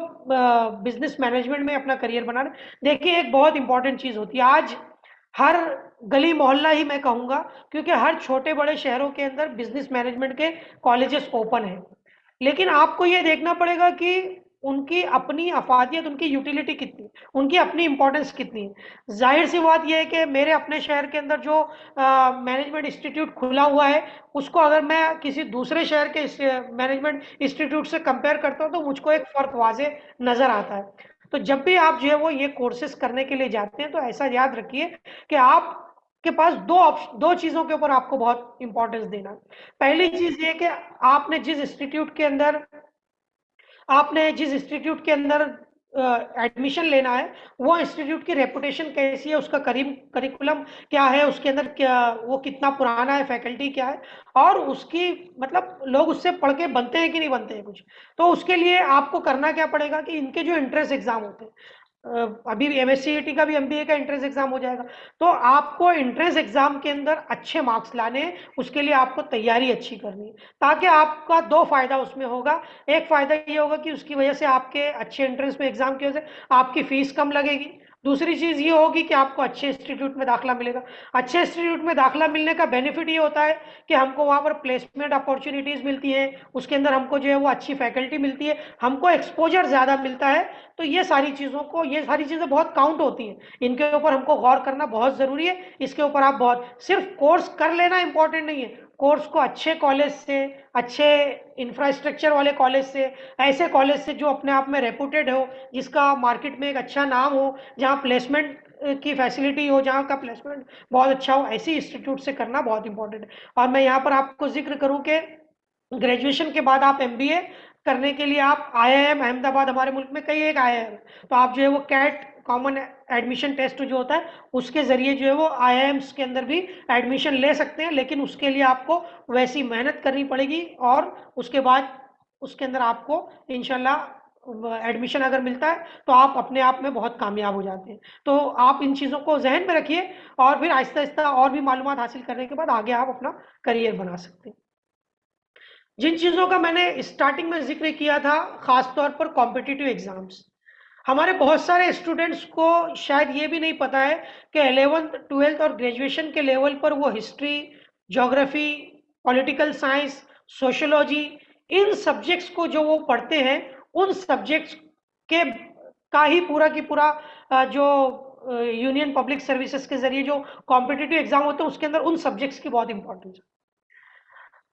बिज़नेस मैनेजमेंट में अपना करियर बना रहे हैं, देखिए एक बहुत इंपॉर्टेंट चीज़ होती है। आज हर गली मोहल्ला ही मैं कहूँगा, क्योंकि हर छोटे-बड़े शहरों के अंदर बिज़नेस मैनेजमेंट के कॉलेजेस ओपन हैं। लेकिन आपको ये देखना पड़ेगा कि उनकी अपनी अफ़ादियत, उनकी यूटिलिटी कितनी है, उनकी अपनी इम्पोर्टेंस कितनी है। ज़ाहिर-सी बात ये है कि मेरे अपने शहर के अंदर जो मैनेजमेंट इंस्टीट्यूट खुला हुआ है, उसको अगर मैं किसी दूसरे शहर के मैनेजमेंट इंस्टीट्यूट से कंपेयर करता हूँ, तो मुझको एक फ़र्क वाज़ेह नज़र आता है। तो जब भी आप जो है वो ये कोर्सेज़ करने के लिए जाते हैं, तो ऐसा याद रखिए कि आप के पास 2 चीज़ों के ऊपर आपको बहुत इम्पोर्टेंस देना है। पहली चीज़ ये कि आपने जिस इंस्टीट्यूट के अंदर एडमिशन लेना है, वो इंस्टीट्यूट की रेपुटेशन कैसी है, उसका करिकुलम क्या है, उसके अंदर क्या, वो कितना पुराना है, फैकल्टी क्या है, और उसकी मतलब लोग उससे पढ़ के बनते हैं कि नहीं बनते हैं कुछ। तो उसके लिए आपको करना क्या पड़ेगा कि इनके जो एंट्रेंस एग्ज़ाम होते हैं, अभी एमएससीईटी का भी एमबीए का एंट्रेंस एग्जाम हो जाएगा। तो आपको एंट्रेंस एग्जाम के अंदर अच्छे मार्क्स लाने हैं, उसके लिए आपको तैयारी अच्छी करनी है, ताकि आपका 2 फायदा उसमें होगा। एक फायदा ये होगा कि उसकी वजह से आपके अच्छे एंट्रेंस में एग्जाम की वजह से आपकी फीस कम लगेगी। दूसरी चीज़ ये होगी कि आपको अच्छे इंस्टीट्यूट में दाखिला मिलेगा। अच्छे इंस्टीट्यूट में दाखिला मिलने का बेनिफिट ये होता है कि हमको वहाँ पर प्लेसमेंट अपॉर्चुनिटीज़ मिलती हैं, उसके अंदर हमको जो है वो अच्छी फैकल्टी मिलती है, हमको एक्सपोजर ज़्यादा मिलता है। तो ये सारी चीज़ें बहुत काउंट होती हैं। इनके ऊपर हमको गौर करना बहुत ज़रूरी है। इसके ऊपर आप बहुत, सिर्फ कोर्स कर लेना इंपॉर्टेंट नहीं है। कोर्स को अच्छे कॉलेज से, अच्छे इंफ्रास्ट्रक्चर वाले कॉलेज से, ऐसे कॉलेज से जो अपने आप में रेपुटेड हो, जिसका मार्केट में एक अच्छा नाम हो, जहाँ प्लेसमेंट की फैसिलिटी हो, जहाँ का प्लेसमेंट बहुत अच्छा हो, ऐसी इंस्टीट्यूट से करना बहुत इंपॉर्टेंट है। और मैं यहाँ पर आपको जिक्र करूँ कि ग्रेजुएशन के बाद आप एमबीए करने के लिए आप आईआईएम अहमदाबाद, हमारे मुल्क में कई एक आईआईएम, तो आप जो है वो कैट कॉमन एडमिशन टेस्ट जो होता है उसके जरिए जो है वो आईआईएम्स के अंदर भी एडमिशन ले सकते हैं, लेकिन उसके लिए आपको वैसी मेहनत करनी पड़ेगी और उसके बाद उसके अंदर आपको इंशाल्लाह एडमिशन अगर मिलता है तो आप अपने आप में बहुत कामयाब हो जाते हैं। तो आप इन चीज़ों को जहन में रखिए और फिर आहिस्ता आहिस्ता और भी मालूमात हासिल करने के बाद आगे आप अपना करियर बना सकते हैं। जिन चीज़ों का मैंने स्टार्टिंग में जिक्र किया था, खासतौर पर कॉम्पिटिटिव एग्जाम्स, हमारे बहुत सारे स्टूडेंट्स को शायद ये भी नहीं पता है कि 11th 12th और ग्रेजुएशन के लेवल पर वो history, geography, political science, sociology, इन सब्जेक्ट्स को जो वो पढ़ते हैं, उन सब्जेक्ट्स के का ही पूरा की पूरा जो यूनियन पब्लिक सर्विसेज के जरिए जो कॉम्पिटिटिव एग्जाम होते हैं उसके अंदर उन सब्जेक्ट्स की बहुत इंपॉर्टेंस है।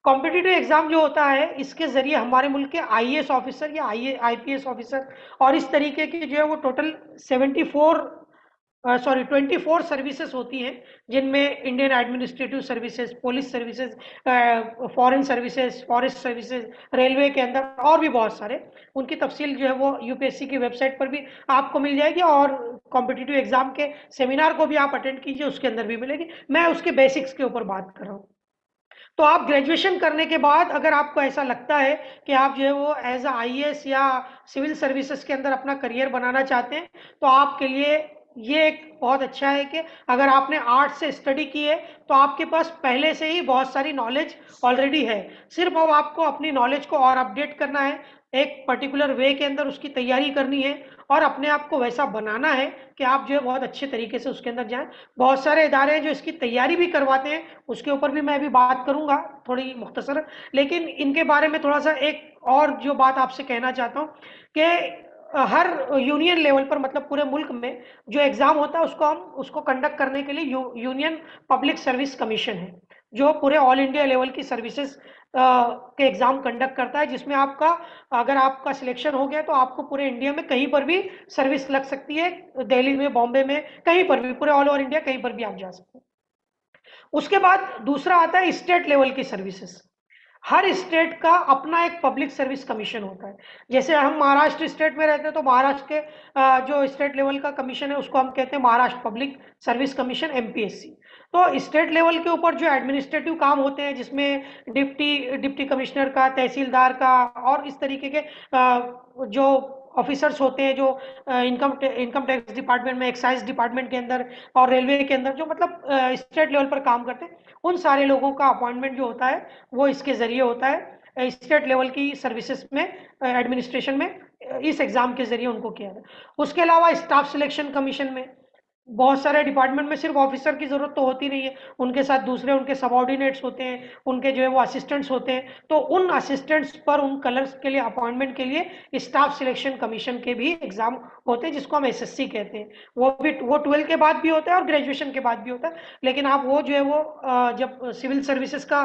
कॉम्पिटिटिव एग्जाम जो होता है इसके जरिए हमारे मुल्क के आईएएस ऑफिसर या आईपीएस ऑफिसर और इस तरीके की जो है वो टोटल 24 सर्विसेज होती हैं, जिनमें Indian administrative services, police services, foreign services, forest services, railway के अंदर और भी बहुत सारे, उनकी तफसील जो है वो यूपीएससी की वेबसाइट पर भी आपको मिल जाएगी और कॉम्पिटिटिव एग्जाम के सेमिनार को भी आप अटेंड कीजिए, उसके अंदर भी मिलेगी। मैं उसके बेसिक्स के ऊपर बात कर रहा हूँ। तो आप ग्रेजुएशन करने के बाद अगर आपको ऐसा लगता है कि आप जो है वो एज आईएएस या सिविल सर्विसेज के अंदर अपना करियर बनाना चाहते हैं, तो आपके लिए ये एक बहुत अच्छा है कि अगर आपने आर्ट्स से स्टडी की है तो आपके पास पहले से ही बहुत सारी नॉलेज ऑलरेडी है, सिर्फ अब आपको अपनी नॉलेज को और अपडेट करना है, एक पर्टिकुलर वे के अंदर उसकी तैयारी करनी है और अपने आप को वैसा बनाना है कि आप जो है बहुत अच्छे तरीके से उसके अंदर जाएं। बहुत सारे इदारे हैं जो इसकी तैयारी भी करवाते हैं, उसके ऊपर भी मैं अभी बात करूंगा थोड़ी मुख्तसर, लेकिन इनके बारे में थोड़ा सा एक और जो बात आपसे कहना चाहता हूँ कि हर यूनियन लेवल पर, मतलब पूरे मुल्क में जो एग्जाम होता है उसको कंडक्ट करने के लिए यूनियन पब्लिक सर्विस कमीशन है, जो पूरे ऑल इंडिया लेवल की सर्विसेज के एग्जाम कंडक्ट करता है, जिसमें आपका अगर आपका सिलेक्शन हो गया तो आपको पूरे इंडिया में कहीं पर भी सर्विस लग सकती है, दिल्ली में, बॉम्बे में, कहीं पर भी, पूरे ऑल ओवर इंडिया कहीं पर भी आप जा सकते हैं। उसके बाद दूसरा आता है स्टेट लेवल की सर्विसेज। हर स्टेट का अपना एक पब्लिक सर्विस कमीशन होता है। जैसे हम महाराष्ट्र स्टेट में रहते हैं तो महाराष्ट्र के जो स्टेट लेवल का कमीशन है उसको हम कहते हैं Maharashtra public service commission, MPSC. तो स्टेट लेवल के ऊपर जो एडमिनिस्ट्रेटिव काम होते हैं, जिसमें डिप्टी कमिश्नर का, तहसीलदार का और इस तरीके के जो ऑफिसर्स होते हैं, जो इनकम टैक्स डिपार्टमेंट में, एक्साइज डिपार्टमेंट के अंदर और रेलवे के अंदर जो मतलब स्टेट लेवल पर काम करते हैं, उन सारे लोगों का अपॉइंटमेंट जो होता है वो इसके जरिए होता है, स्टेट लेवल की सर्विसेज में, एडमिनिस्ट्रेशन में, इस एग्जाम के जरिए उनको किया जाए। उसके अलावा स्टाफ सिलेक्शन कमीशन में बहुत सारे डिपार्टमेंट में सिर्फ ऑफिसर की जरूरत तो होती नहीं है, उनके साथ दूसरे उनके सबऑर्डिनेट्स होते हैं, उनके जो है वो असिस्टेंट्स होते हैं, तो उन असिस्टेंट्स पर, उन कलर्स के लिए, अपॉइंटमेंट के लिए स्टाफ सिलेक्शन कमीशन के भी एग्जाम होते हैं, जिसको हम एसएससी कहते हैं। वो 12 के बाद भी होता है और ग्रेजुएशन के बाद भी होता है, लेकिन आप वो जो है वो जब सिविल सर्विसेज का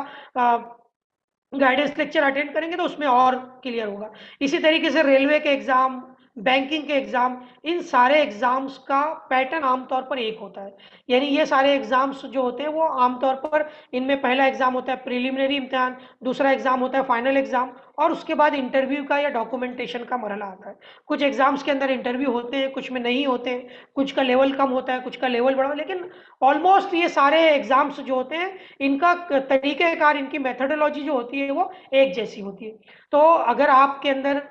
गाइडेंस लेक्चर अटेंड करेंगे तो उसमें और क्लियर होगा। इसी तरीके से रेलवे के एग्जाम, बैंकिंग के एग्जाम, इन सारे एग्जाम्स का पैटर्न आमतौर पर एक होता है। यानी ये सारे एग्जाम्स जो होते हैं वो आमतौर पर, इनमें पहला एग्जाम होता है प्रिलिमिनरी इम्तिहान, दूसरा एग्जाम होता है फाइनल एग्जाम और उसके बाद इंटरव्यू का या डॉक्यूमेंटेशन का मरहला आता है। कुछ एग्जाम्स के अंदर इंटरव्यू होते हैं, कुछ में नहीं होते हैं, कुछ का लेवल कम होता है, कुछ का लेवल बढ़ा, लेकिन ऑलमोस्ट ये सारे एग्जाम्स जो होते हैं इनका तरीकेकार, इनकी मेथडोलॉजी जो होती है वो एक जैसी होती है। तो अगर आपके अंदर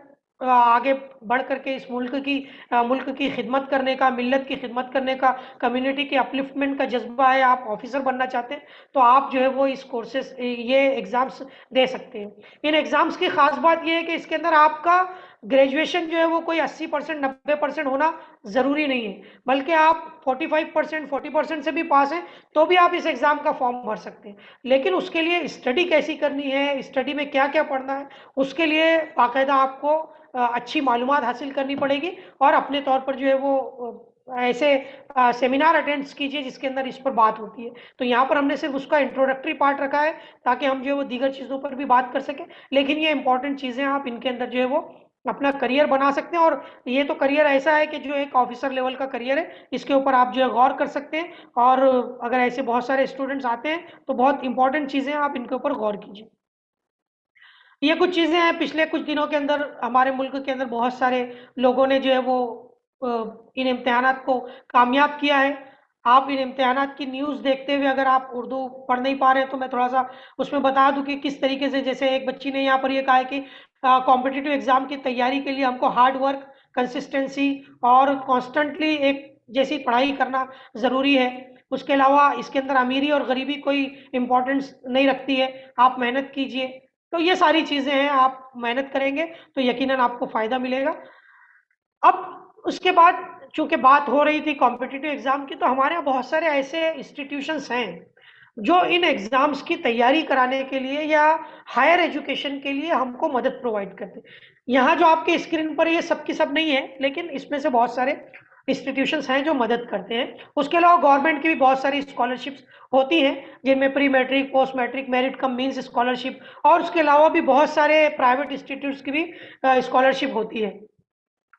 आगे बढ़ करके इस मुल्क की खिदमत करने का, मिल्लत की खिदमत करने का, कम्युनिटी की अपलिफ्टमेंट का जज्बा है, आप ऑफिसर बनना चाहते हैं, तो आप जो है वो इस कोर्सेस, ये एग्जाम्स दे सकते हैं। इन एग्जाम्स की खास बात ये है कि इसके अंदर आपका ग्रेजुएशन जो है वो कोई 80%, 90% होना जरूरी नहीं है, बल्कि आप 45%, 40% से भी पास हैं तो भी आप इस एग्जाम का फॉर्म भर सकते हैं। लेकिन उसके लिए स्टडी कैसी करनी है, स्टडी में क्या क्या पढ़ना है, उसके लिए बाकायदा आपको अच्छी मालूमात हासिल करनी पड़ेगी और अपने तौर पर जो है वो ऐसे सेमिनार अटेंड कीजिए जिसके अंदर इस पर बात होती है। तो यहाँ पर हमने सिर्फ उसका इंट्रोडक्टरी पार्ट रखा है ताकि हम जो है वो दीगर चीज़ों पर भी बात कर सकें, लेकिन ये इंपॉर्टेंट चीज़ें आप इनके अंदर जो है वो अपना करियर बना सकते हैं। और ये तो करियर ऐसा है कि जो एक ऑफिसर लेवल का करियर है, इसके ऊपर आप जो है गौर कर सकते हैं। और अगर ऐसे बहुत सारे स्टूडेंट्स आते हैं तो बहुत इंपॉर्टेंट चीज़ें हैं, आप इनके ऊपर गौर कीजिए। ये कुछ चीज़ें हैं, पिछले कुछ दिनों के अंदर हमारे मुल्क के अंदर बहुत सारे लोगों ने जो है वो इन इम्तिहानात को कामयाब किया है। आप इन इम्तिहानात की न्यूज़ देखते हुए अगर आप उर्दू पढ़ नहीं पा रहे हैं तो मैं थोड़ा सा उसमें बता दूं कि किस तरीके से, जैसे एक बच्ची ने यहाँ पर ये कहा है कि कॉम्पिटिटिव एग्जाम की तैयारी के लिए हमको हार्ड वर्क, कंसिस्टेंसी और कॉन्स्टेंटली एक जैसी पढ़ाई करना ज़रूरी है। उसके अलावा इसके अंदर अमीरी और गरीबी कोई इम्पोर्टेंस नहीं रखती है, आप मेहनत कीजिए। तो ये सारी चीज़ें हैं, आप मेहनत करेंगे तो यकीनन आपको फ़ायदा मिलेगा। अब उसके बाद चूंकि बात हो रही थी कॉम्पिटिटिव एग्जाम की, तो हमारे यहाँ बहुत सारे ऐसे इंस्टीट्यूशंस हैं जो इन एग्जाम्स की तैयारी कराने के लिए या हायर एजुकेशन के लिए हमको मदद प्रोवाइड करते हैं। यहाँ जो आपके स्क्रीन पर ये सब की सब नहीं है, लेकिन इसमें से बहुत सारे इंस्टीट्यूशंस हैं जो मदद करते हैं। उसके अलावा गवर्नमेंट की भी बहुत सारी स्कॉलरशिप्स होती हैं, जिनमें pre matric, post matric, merit cum means scholarship, और उसके अलावा भी बहुत सारे प्राइवेट इंस्टीट्यूट्स की भी स्कॉलरशिप होती है।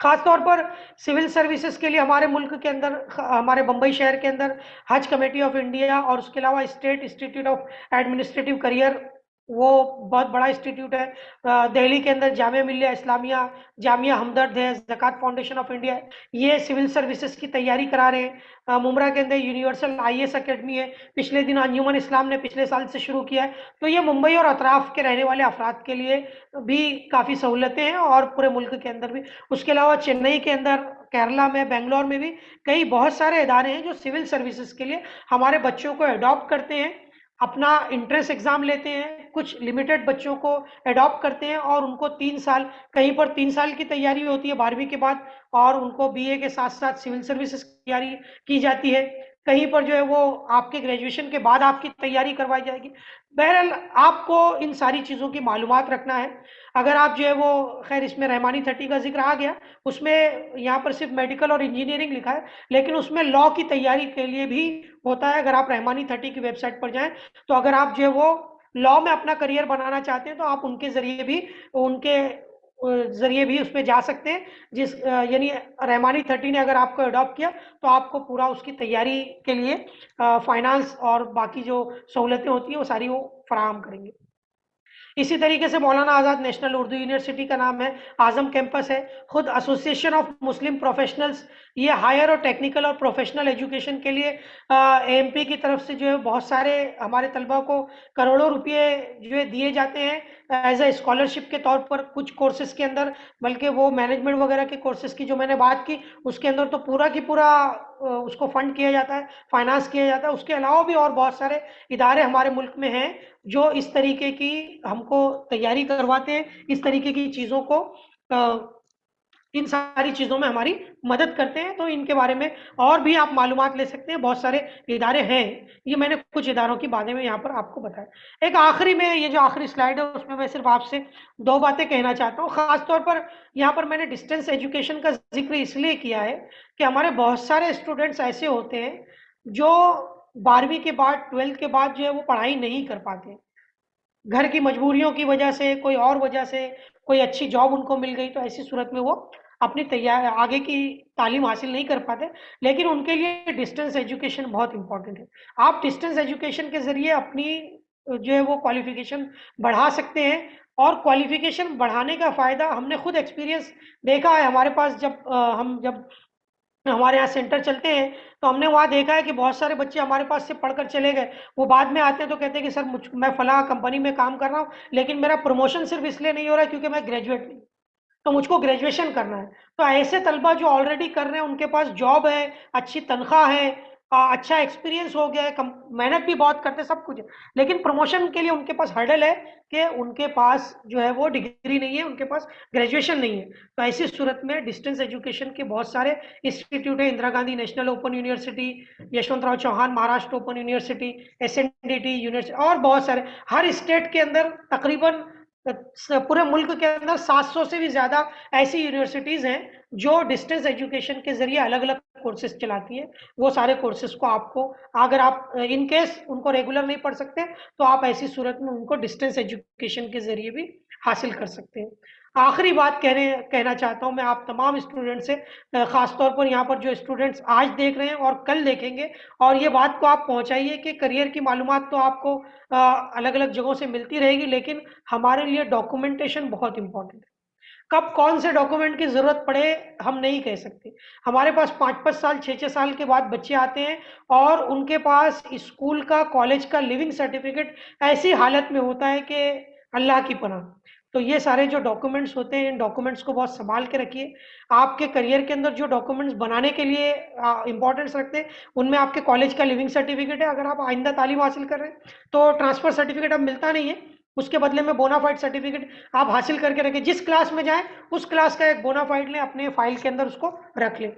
खासतौर पर सिविल सर्विसेज के लिए हमारे मुल्क के अंदर, हमारे बम्बई शहर के अंदर हज कमेटी ऑफ इंडिया और उसके अलावा state institute of administrative career, वो बहुत बड़ा इंस्टीट्यूट है। दिल्ली के अंदर जामिया मिल्लिया इस्लामिया, जामिया हमदर्द है, ज़कात फाउंडेशन ऑफ इंडिया, ये सिविल सर्विसेज की तैयारी करा रहे हैं। मुमरा के अंदर यूनिवर्सल आईएएस एकेडमी है, पिछले दिन अंजुमन इस्लाम ने पिछले साल से शुरू किया है। तो ये मुंबई और अतराफ के रहने वाले अफराद के लिए भी काफ़ी सहूलतें हैं, और पूरे मुल्क के अंदर भी। उसके अलावा चेन्नई के अंदर, केरला में, बेंगलोर में भी कई बहुत सारे इदारे हैं जो सिविल सर्विसेज के लिए हमारे बच्चों को अडॉप्ट करते हैं, अपना इंट्रेंस एग्जाम लेते हैं, कुछ लिमिटेड बच्चों को अडॉप्ट करते हैं और उनको 3 साल, कहीं पर 3 साल की तैयारी होती है 12वीं के बाद, और उनको बीए के साथ साथ सिविल सर्विसेज की तैयारी की जाती है। कहीं पर जो है वो आपके ग्रेजुएशन के बाद आपकी तैयारी करवाई जाएगी। बहरहाल आपको इन सारी चीज़ों की मालूमात रखना है। अगर आप जो है वो, खैर इसमें रहमानी 30 का जिक्र आ गया, उसमें यहाँ पर सिर्फ मेडिकल और इंजीनियरिंग लिखा है, लेकिन उसमें लॉ की तैयारी के लिए भी होता है। अगर आप रहमानी 30 की वेबसाइट पर जाएं, तो अगर आप जो है वो लॉ में अपना करियर बनाना चाहते हैं तो आप उनके जरिए भी, उनके जरिए भी उसमें जा सकते हैं। यानी रहमानी 30 ने अगर आपको अडॉप्ट किया तो आपको पूरा उसकी तैयारी के लिए फाइनेंस और बाकी जो सहूलतें होती हैं वो सारी वो फराहम करेंगे। इसी तरीके से मौलाना आज़ाद नेशनल उर्दू यूनिवर्सिटी का नाम है, आजम कैंपस है। खुद एसोसिएशन ऑफ मुस्लिम प्रोफेशनल्स, ये हायर और टेक्निकल और प्रोफेशनल एजुकेशन के लिए एएमपी की तरफ से जो है बहुत सारे हमारे तलबा को करोड़ों रुपए जो है दिए जाते हैं एज ए स्कॉलरशिप के तौर पर कुछ कोर्सेज के अंदर। बल्कि वो मैनेजमेंट वगैरह के कोर्सेज की जो मैंने बात की, उसके अंदर तो पूरा की पूरा उसको फंड किया जाता है, फाइनेंस किया जाता है। उसके अलावा भी और बहुत सारे इदारे हमारे मुल्क में हैं जो इस तरीके की हमको तैयारी करवाते हैं, इस तरीके की चीज़ों को, इन सारी चीज़ों में हमारी मदद करते हैं। तो इनके बारे में और भी आप मालूमात ले सकते हैं, बहुत सारे इदारे हैं। ये मैंने कुछ इदारों के बारे में यहाँ पर आपको बताया। एक आखिरी में, ये जो आखिरी स्लाइड है उसमें मैं सिर्फ आपसे 2 बातें कहना चाहता हूँ। ख़ासतौर पर यहाँ पर मैंने डिस्टेंस एजुकेशन का जिक्र इसलिए किया है कि हमारे बहुत सारे स्टूडेंट्स ऐसे होते हैं जो 12वीं के बाद, 12th के बाद जो है वो पढ़ाई नहीं कर पाते, घर की मजबूरियों की वजह से, कोई और वजह से, कोई अच्छी जॉब उनको मिल गई तो ऐसी सूरत में वो अपनी तैयार आगे की तालीम हासिल नहीं कर पाते। लेकिन उनके लिए डिस्टेंस एजुकेशन बहुत इंपॉर्टेंट है। आप डिस्टेंस एजुकेशन के ज़रिए अपनी जो है वो क्वालिफिकेशन बढ़ा सकते हैं, और क्वालिफिकेशन बढ़ाने का फ़ायदा हमने खुद एक्सपीरियंस देखा है। हमारे पास हम जब हमारे यहाँ सेंटर चलते हैं तो हमने वहाँ देखा है कि बहुत सारे बच्चे हमारे पास से पढ़कर चले गए, वो बाद में आते हैं तो कहते हैं कि सर मैं फला कंपनी में काम कर रहा हूँ, लेकिन मेरा प्रमोशन सिर्फ इसलिए नहीं हो रहा है क्योंकि मैं ग्रेजुएट नहीं, तो मुझको ग्रेजुएशन करना है। तो ऐसे तलबा जो ऑलरेडी कर रहे हैं, उनके पास जॉब है, अच्छी तनख्वाह है, अच्छा एक्सपीरियंस हो गया है, मेहनत भी बहुत करते, सब कुछ है, लेकिन प्रमोशन के लिए उनके पास हर्डल है कि उनके पास जो है वो डिग्री नहीं है, उनके पास ग्रेजुएशन नहीं है। तो ऐसी सूरत में डिस्टेंस एजुकेशन के बहुत सारे इंस्टीट्यूट है, Indira Gandhi national open university, Yashwantrao Chavan Maharashtra open university, SNDT university, और बहुत सारे। हर स्टेट के अंदर तकरीबन पूरे मुल्क के अंदर 700 से भी ज्यादा ऐसी यूनिवर्सिटीज हैं जो डिस्टेंस एजुकेशन के जरिए अलग अलग कोर्सेज चलाती है। वो सारे कोर्सेज को आपको, अगर आप इन केस उनको रेगुलर नहीं पढ़ सकते तो आप ऐसी सूरत में उनको डिस्टेंस एजुकेशन के जरिए भी हासिल कर सकते हैं। आखिरी बात कहना चाहता हूं मैं आप तमाम स्टूडेंट से, खासतौर पर यहाँ पर जो स्टूडेंट्स आज देख रहे हैं और कल देखेंगे, और ये बात को आप पहुंचाइए कि करियर की मालूमात तो आपको अलग अलग जगहों से मिलती रहेगी, लेकिन हमारे लिए डॉक्यूमेंटेशन बहुत इंपॉर्टेंट है। कब कौन से डॉक्यूमेंट की जरूरत पड़े हम नहीं कह सकते। हमारे पास 5-5 साल 6-6 साल के बाद बच्चे आते हैं और उनके पास स्कूल का कॉलेज का लिविंग सर्टिफिकेट ऐसी हालत में होता है कि अल्लाह की पनाह। तो ये सारे जो डॉक्यूमेंट्स होते हैं इन डॉक्यूमेंट्स को बहुत संभाल के रखिए। आपके करियर के अंदर जो डॉक्यूमेंट्स बनाने के लिए इंपॉर्टेंस रखते हैं उनमें आपके कॉलेज का लिविंग सर्टिफिकेट है, अगर आप आइंदा तालीम हासिल कर रहे हैं तो ट्रांसफर सर्टिफिकेट अब मिलता नहीं है, उसके बदले में बोनाफाइड सर्टिफिकेट आप हासिल करके रखें। जिस क्लास में जाएं उस क्लास का एक बोनाफाइड लें, अपने फाइल के अंदर उसको रख लें।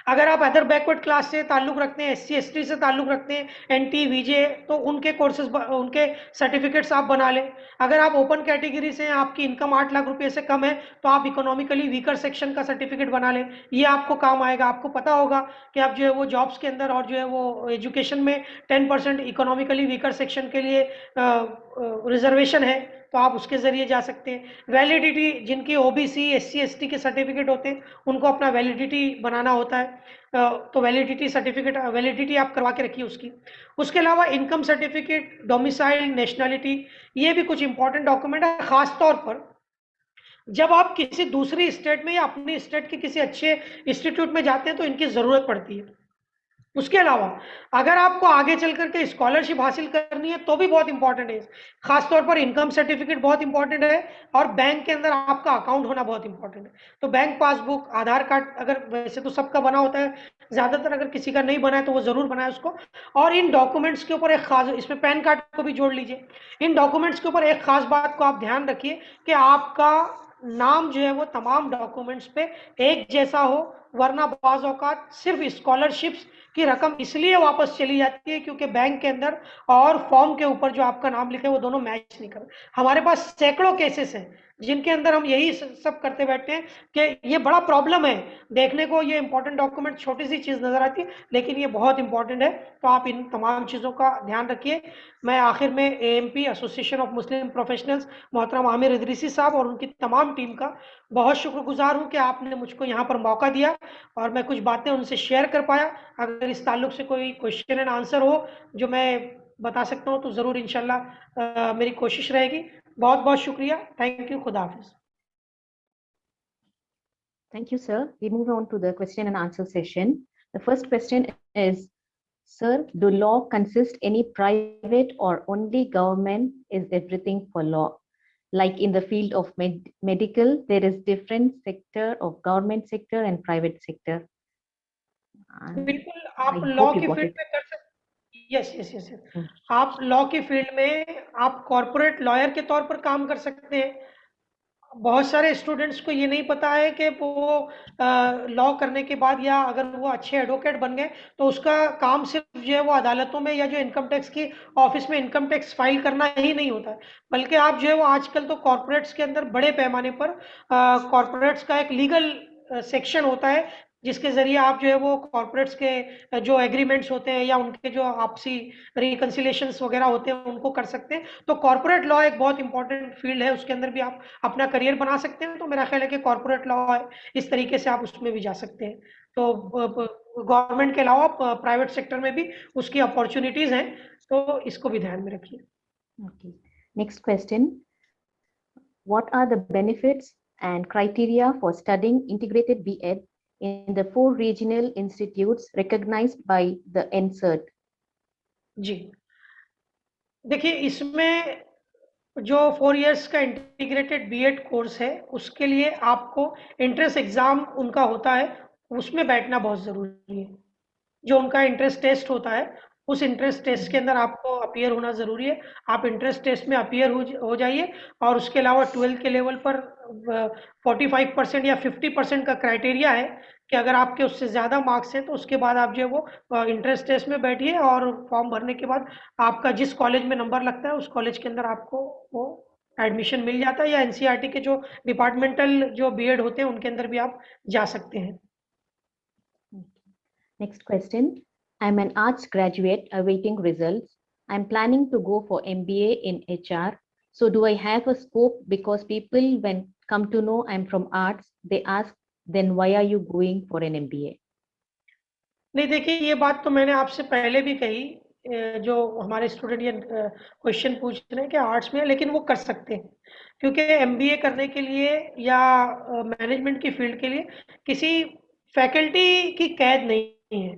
अगर आप अदर बैकवर्ड क्लास से ताल्लुक रखते हैं, एससी एसटी से ताल्लुक रखते हैं, एनटी वीजे, तो उनके कोर्सेज उनके सर्टिफिकेट्स आप बना लें। अगर आप ओपन कैटेगरी से हैं, आपकी इनकम 8 लाख रुपए से कम है, तो आप इकोनॉमिकली वीकर सेक्शन का सर्टिफिकेट बना लें। ये आपको काम आएगा। आपको पता होगा कि आप जो है वो जॉब्स के अंदर और जो है वो एजुकेशन में 10% इकोनॉमिकली वीकर सेक्शन के लिए रिजर्वेशन है, तो आप उसके जरिए जा सकते हैं। वैलिडिटी जिनकी ओबीसी एससी एसटी के सर्टिफिकेट होते हैं उनको अपना वैलिडिटी बनाना होता है, तो वैलिडिटी सर्टिफिकेट वैलिडिटी आप करवा के रखिए उसकी। उसके अलावा इनकम सर्टिफिकेट, डोमिसाइल, नेशनलिटी, ये भी कुछ इंपॉर्टेंट डॉक्यूमेंट है। खास तौर पर जब आप किसी दूसरी स्टेट में या अपनी स्टेट के किसी अच्छे इंस्टीट्यूट में जाते हैं तो इनकी जरूरत पड़ती है। उसके अलावा अगर आपको आगे चल करके स्कॉलरशिप हासिल करनी है तो भी बहुत इंपॉर्टेंट है। खासतौर पर इनकम सर्टिफिकेट बहुत इंपॉर्टेंट है, और बैंक के अंदर आपका अकाउंट होना बहुत इंपॉर्टेंट है। तो बैंक पासबुक, आधार कार्ड, अगर वैसे तो सबका बना होता है, ज्यादातर अगर किसी का नहीं बना है तो वो जरूर बनाए उसको। और इन डॉक्यूमेंट्स के ऊपर एक खास, इसमें पैन कार्ड को भी जोड़ लीजिए। इन डॉक्यूमेंट्स के ऊपर एक खास बात को आप ध्यान रखिए कि आपका नाम जो है वो तमाम डॉक्यूमेंट्स पे एक जैसा हो, वरना बाज औकात सिर्फ स्कॉलरशिप्स की रकम इसलिए वापस चली जाती है क्योंकि बैंक के अंदर और फॉर्म के ऊपर जो आपका नाम लिखा है वो दोनों मैच नहीं कर। हमारे पास सैकड़ों केसेस हैं जिनके अंदर हम यही सब करते बैठते हैं कि ये बड़ा प्रॉब्लम है। देखने को ये इंपॉर्टेंट डॉक्यूमेंट छोटी सी चीज नजर आती है, लेकिन ये बहुत इंपॉर्टेंट है। तो आप इन तमाम चीजों का ध्यान रखिए। मैं आखिर में AMP association of Muslim professionals मोहतरम आमिर इदरीसी साहब और उनकी तमाम टीम का बहुत शुक्रगुजार हूं कि आपने मुझको यहाँ पर मौका दिया और मैं कुछ बातें उनसे शेयर कर पाया। अगर इस ताल्लुक से कोई क्वेश्चन एंड आंसर हो जो मैं बता सकता हूँ तो जरूर इंशाल्लाह मेरी कोशिश रहेगी। बहुत बहुत शुक्रिया। Thank you. खुदा हाफिज। Thank you, sir. We move on to the question and answer session. The first question is, sir, do law consist any private or only government is everything for law? Like in the field of medical, there is different sector of government sector and private sector. बिल्कुल, I आप law hope you की got field it. में कर सकते। Yes yes yes yes, आप law की field में आप कॉर्पोरेट लॉयर के तौर पर काम कर सकते हैं। बहुत सारे स्टूडेंट्स को ये नहीं पता है कि वो लॉ करने के बाद या अगर वो अच्छे एडवोकेट बन गए तो उसका काम सिर्फ जो है वो अदालतों में या जो इनकम टैक्स की ऑफिस में इनकम टैक्स फाइल करना ही नहीं होता है, बल्कि आप जो है वो आजकल तो कॉर्पोरेट्स के अंदर बड़े पैमाने पर कॉर्पोरेट्स का एक लीगल सेक्शन होता है जिसके जरिए आप जो है वो कॉर्पोरेट्स के जो एग्रीमेंट्स होते हैं या उनके जो आपसी रिकंसिलेशंस वगैरह होते हैं उनको कर सकते हैं। तो कॉर्पोरेट लॉ एक बहुत इंपॉर्टेंट फील्ड है, उसके अंदर भी आप अपना करियर बना सकते हैं। तो मेरा ख्याल है कि कॉर्पोरेट लॉ है, इस तरीके से आप उसमें भी जा सकते हैं। तो गवर्नमेंट के अलावा प्राइवेट सेक्टर में भी उसकी अपॉर्चुनिटीज हैं, तो इसको भी ध्यान में रखिए। Okay. Next question. What are the benefits and criteria for studying integrated B.Ed in the 4 regional institutes recognized by the NCERT? जी, देखिए इसमें जो 4 इयर्स का इंटीग्रेटेड बीएड कोर्स है उसके लिए आपको एंट्रेंस एग्जाम उनका होता है, उसमें बैठना बहुत जरूरी है। जो उनका इंट्रेंस टेस्ट होता है उस इंट्रेंस टेस्ट के अंदर आपको अपीयर होना जरूरी है। आप इंट्रेंस टेस्ट में अपीयर हो जाइए। और उसके अलावा 12 के लेवल पर 45% या 50% का क्राइटेरिया है कि अगर आपके उससे ज्यादा मार्क्स हैं तो उसके बाद आप जो है वो इंट्रेंस टेस्ट में बैठिए और फॉर्म भरने के बाद आपका जिस कॉलेज में नंबर लगता है उस कॉलेज के अंदर आपको वो एडमिशन मिल जाता है, या एनसीईआरटी के जो डिपार्टमेंटल जो बीएड होते हैं उनके अंदर भी आप जा सकते हैं। Next question. I'm an arts graduate awaiting results. I'm planning to go for MBA in HR. So do I have a scope? Because people, when come to know I'm from arts, they ask, then why are you going for an MBA? नहीं, देखिए ये बात तो मैंने आपसे पहले भी कही, जो हमारे स्टूडेंट ये क्वेश्चन पूछ रहे हैं कि आर्ट्स में, लेकिन वो कर सकते हैं, क्योंकि एमबीए करने के लिए या मैनेजमेंट की फील्ड के लिए किसी फैकल्टी की कैद नहीं है।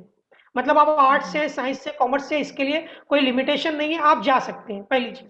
मतलब आप आर्ट्स से, साइंस से, कॉमर्स से, इसके लिए कोई लिमिटेशन नहीं है, आप जा सकते हैं। पहली चीज,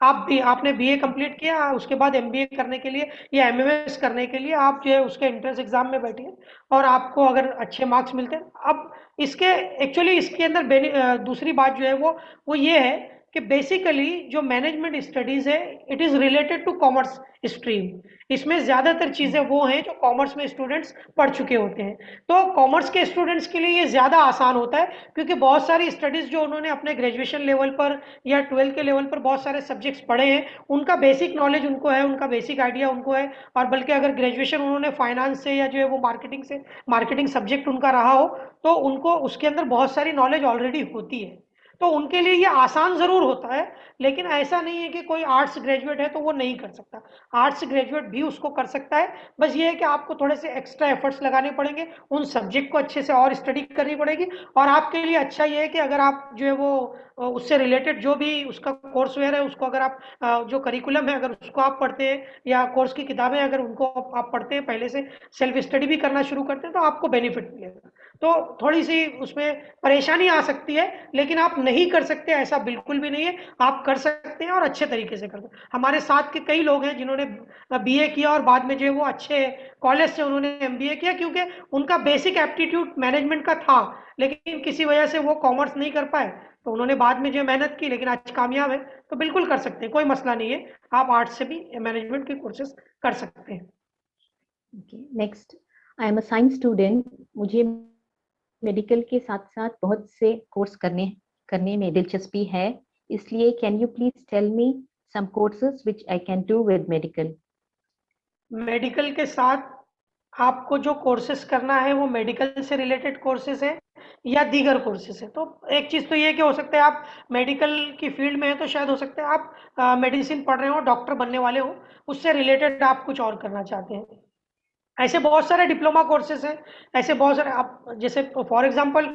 आप भी आपने बीए कंप्लीट किया, उसके बाद एमबीए करने के लिए या एमएमएस करने के लिए आप जो है उसके एंट्रेंस एग्जाम में बैठिए, और आपको अगर अच्छे मार्क्स मिलते हैं। अब इसके एक्चुअली इसके अंदर दूसरी बात जो है वो ये है कि बेसिकली जो मैनेजमेंट स्टडीज है, it is related to commerce stream. इसमें ज्यादातर चीजें वो हैं जो कॉमर्स में स्टूडेंट्स पढ़ चुके होते हैं। तो कॉमर्स के स्टूडेंट्स के लिए ये ज्यादा आसान होता है, क्योंकि बहुत सारी स्टडीज जो उन्होंने अपने ग्रेजुएशन लेवल पर या 12th के लेवल पर बहुत सारे सब्जेक्ट्स पढ़े हैं, उनका बेसिक नॉलेज उनको है, उनका बेसिक आइडिया उनको है। और बल्कि अगर ग्रेजुएशन उन्होंने फाइनेंस से या जो है वो मार्केटिंग से, मार्केटिंग सब्जेक्ट उनका रहा हो, तो उनको उसके अंदर बहुत सारी नॉलेज ऑलरेडी होती है। तो उनके लिए ये आसान जरूर होता है, लेकिन ऐसा नहीं है कि कोई आर्ट्स ग्रेजुएट है तो वो नहीं कर सकता। आर्ट्स ग्रेजुएट भी उसको कर सकता है। बस ये है कि आपको थोड़े से एक्स्ट्रा एफर्ट्स लगाने पड़ेंगे, उन सब्जेक्ट को अच्छे से और स्टडी करनी पड़ेगी। और आपके लिए अच्छा ये है कि अगर आप जो है वो उससे रिलेटेड जो भी उसका कोर्स वेयर है, उसको अगर आप जो करिकुलम है अगर उसको आप पढ़ते हैं, या कोर्स की किताबें अगर उनको आप पढ़ते हैं, पहले से सेल्फ स्टडी भी करना शुरू करते हैं, तो आपको बेनिफिट मिलेगा। तो थोड़ी सी उसमें परेशानी आ सकती है, लेकिन आप नहीं कर सकते ऐसा बिल्कुल भी नहीं है। आप कर सकते हैं और अच्छे तरीके से करते हैं। हमारे साथ के कई लोग हैं जिन्होंने बीए किया और बाद में जो है वो अच्छे कॉलेज से उन्होंने एमबीए किया, क्योंकि उनका बेसिक एप्टीट्यूड मैनेजमेंट का था, लेकिन किसी वजह से वो कॉमर्स नहीं कर पाए, तो उन्होंने बाद में जो मेहनत की, लेकिन आज कामयाब है। तो बिल्कुल कर सकते हैं, कोई मसला नहीं है। आप आर्ट्स से भी मैनेजमेंट के कोर्सेज कर सकते हैं। Okay, next, I am a science student. मुझे मेडिकल के साथ साथ बहुत से कोर्स करने में दिलचस्पी है, इसलिए can you please tell me some courses which I can do with medical? Medical के साथ आपको जो कोर्सेज करना है वो मेडिकल से रिलेटेड कोर्सेज है या दीगर कोर्सेज है? तो एक चीज तो ये कि हो सकता है आप मेडिकल की फील्ड में है, तो शायद हो सकता है आप मेडिसिन पढ़ रहे हो, डॉक्टर बनने वाले हो, उससे रिलेटेड आप कुछ और करना चाहते हैं। ऐसे बहुत सारे डिप्लोमा कोर्सेज हैं, ऐसे बहुत सारे। आप जैसे फॉर एग्जांपल,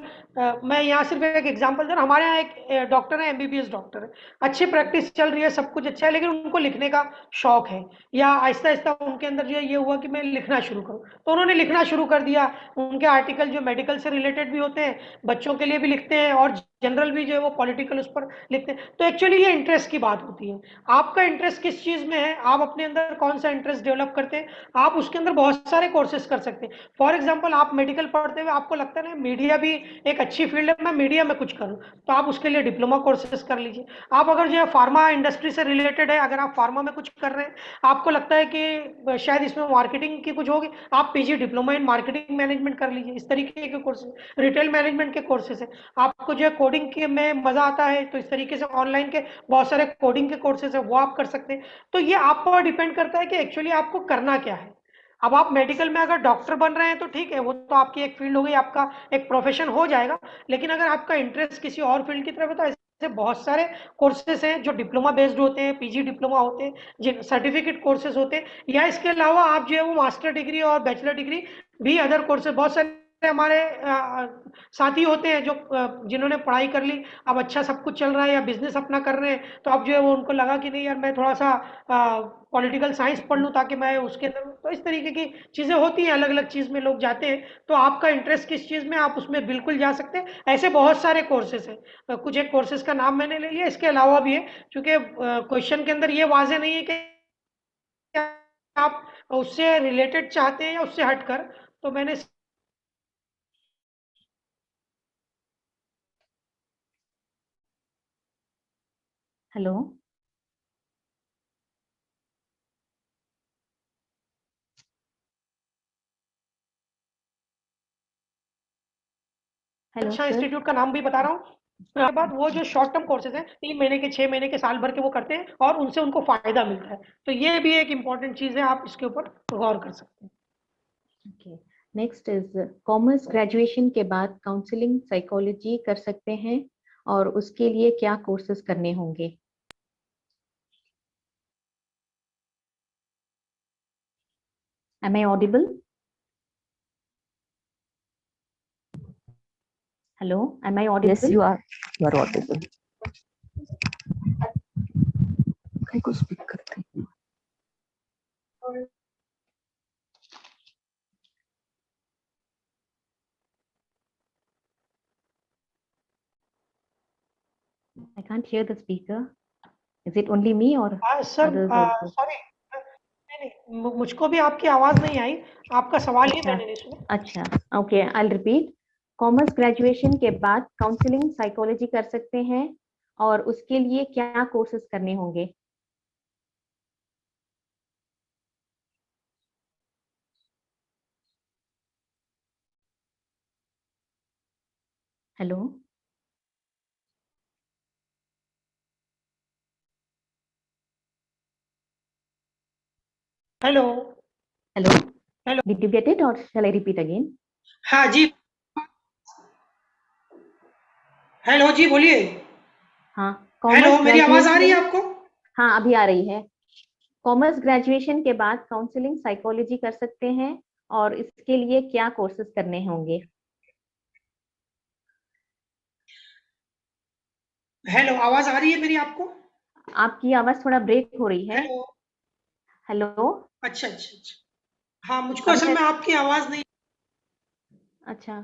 मैं यहाँ सिर्फ एक एग्जांपल दे रहा हूँ। हमारे यहाँ एक डॉक्टर है, एमबीबीएस डॉक्टर है, अच्छी प्रैक्टिस चल रही है, सब कुछ अच्छा है, लेकिन उनको लिखने का शौक है, या आहिस्ता आहिस्ता उनके अंदर जो है ये हुआ कि मैं लिखना शुरू करूँ, तो उन्होंने लिखना शुरू कर दिया। उनके आर्टिकल जो मेडिकल से रिलेटेड भी होते हैं, बच्चों के लिए भी लिखते हैं, और जनरल भी जो है वो पॉलिटिकल उस पर लिखते हैं। तो एक्चुअली ये इंटरेस्ट की बात होती है, आपका इंटरेस्ट किस चीज में है, आप अपने अंदर कौन सा इंटरेस्ट डेवलप करते हैं, आप उसके अंदर बहुत सारे कोर्सेज कर सकते हैं। फॉर एग्जांपल, आप मेडिकल पढ़ते हुए आपको लगता है ना मीडिया भी एक अच्छी फील्ड है, मैं मीडिया में कुछ करूं, तो आप उसके लिए डिप्लोमा कोर्सेज कर लीजिए। आप अगर जो है फार्मा इंडस्ट्री से रिलेटेड है, अगर आप फार्मा में कुछ कर रहे हैं, आपको लगता है कि शायद इसमें मार्केटिंग की कुछ होगी, आप PG diploma in marketing management कर लीजिए। इस तरीके के कोर्सेज, रिटेल मैनेजमेंट के कोर्सेज है। आपको जो है कोडिंग के में मजा आता है, तो इस तरीके से ऑनलाइन के बहुत सारे कोडिंग के कोर्सेज है, वो आप कर सकते हैं। तो ये आप पर डिपेंड करता है कि एक्चुअली आपको करना क्या है। अब आप मेडिकल में अगर डॉक्टर बन रहे हैं तो ठीक है, वो तो आपकी एक फील्ड हो गई, आपका एक प्रोफेशन हो जाएगा। लेकिन अगर आपका इंटरेस्ट किसी और फील्ड की तरफ है, तो ऐसे बहुत सारे कोर्सेज हैं जो डिप्लोमा बेस्ड होते हैं, पीजी डिप्लोमा होते हैं, जिन सर्टिफिकेट कोर्सेज होते हैं, या इसके अलावा आप जो है वो मास्टर डिग्री और बैचलर डिग्री भी, अदर कोर्सेज बहुत सारे हमारे साथी होते हैं जो जिन्होंने पढ़ाई कर ली, अब अच्छा सब कुछ चल रहा है या बिजनेस अपना कर रहे हैं, तो अब जो है वो उनको लगा कि नहीं यार, मैं थोड़ा सा पॉलिटिकल साइंस पढ़ लूँ ताकि मैं उसके अंदर। तो इस तरीके की चीजें होती हैं, अलग अलग चीज में लोग जाते हैं। तो आपका इंटरेस्ट किस चीज में, आप उसमें बिल्कुल जा सकते हैं। ऐसे बहुत सारे कोर्सेज हैं, कुछ एक कोर्सेज का नाम मैंने ले लिया, इसके अलावा भी है, क्योंकि क्वेश्चन के अंदर ये वाजे नहीं है कि आप उससे रिलेटेड चाहते हैं या उससे हटकर। तो मैंने हेलो, हेलो अच्छा सर। इंस्टीट्यूट का नाम भी बता रहा हूँ। उसके बाद वो जो शॉर्ट टर्म कोर्सेज हैं, 3 महीने के, 6 महीने के, साल भर के, वो करते हैं और उनसे उनको फायदा मिलता है। तो ये भी एक इम्पॉर्टेंट चीज है, आप इसके ऊपर गौर कर सकते हैं। Okay, next is commerce graduation के बाद काउंसलिंग साइकोलॉजी कर सकते हैं, और उसके लिए क्या कोर्सेज करने होंगे? Am I audible? Hello, am I audible? Yes, you are. You are audible. कहीं को speak करते हैं। I can't hear the speaker. Is it only me or sir others also? Sorry, नहीं, मुझको भी आपकी आवाज नहीं आई, आपका सवाल ही अच्छा मैंने नहीं सुना। अच्छा, okay, I repeat. Commerce graduation के बाद काउंसलिंग साइकोलॉजी कर सकते हैं और उसके लिए क्या कोर्सेज करने होंगे? Hello hello hello, hello, did you get it और शैल आई रिपीट अगेन? हाँ जी, हेलो जी, बोलिए। हाँ, हेलो, कॉमर्स मेरी आवाज आ रही है ग्रेजुएशन, आपको? हाँ अभी आ रही है। कॉमर्स ग्रेजुएशन के बाद काउंसलिंग साइकोलॉजी कर सकते हैं और इसके लिए क्या कोर्सेज करने होंगे? हेलो, आवाज आ रही है मेरी आपको? आपकी आवाज थोड़ा ब्रेक हो रही है। हेलो, हेलो, अच्छा अच्छा अच्छा, हाँ मुझको अभी असल मैं, में आपकी आवाज नहीं। अच्छा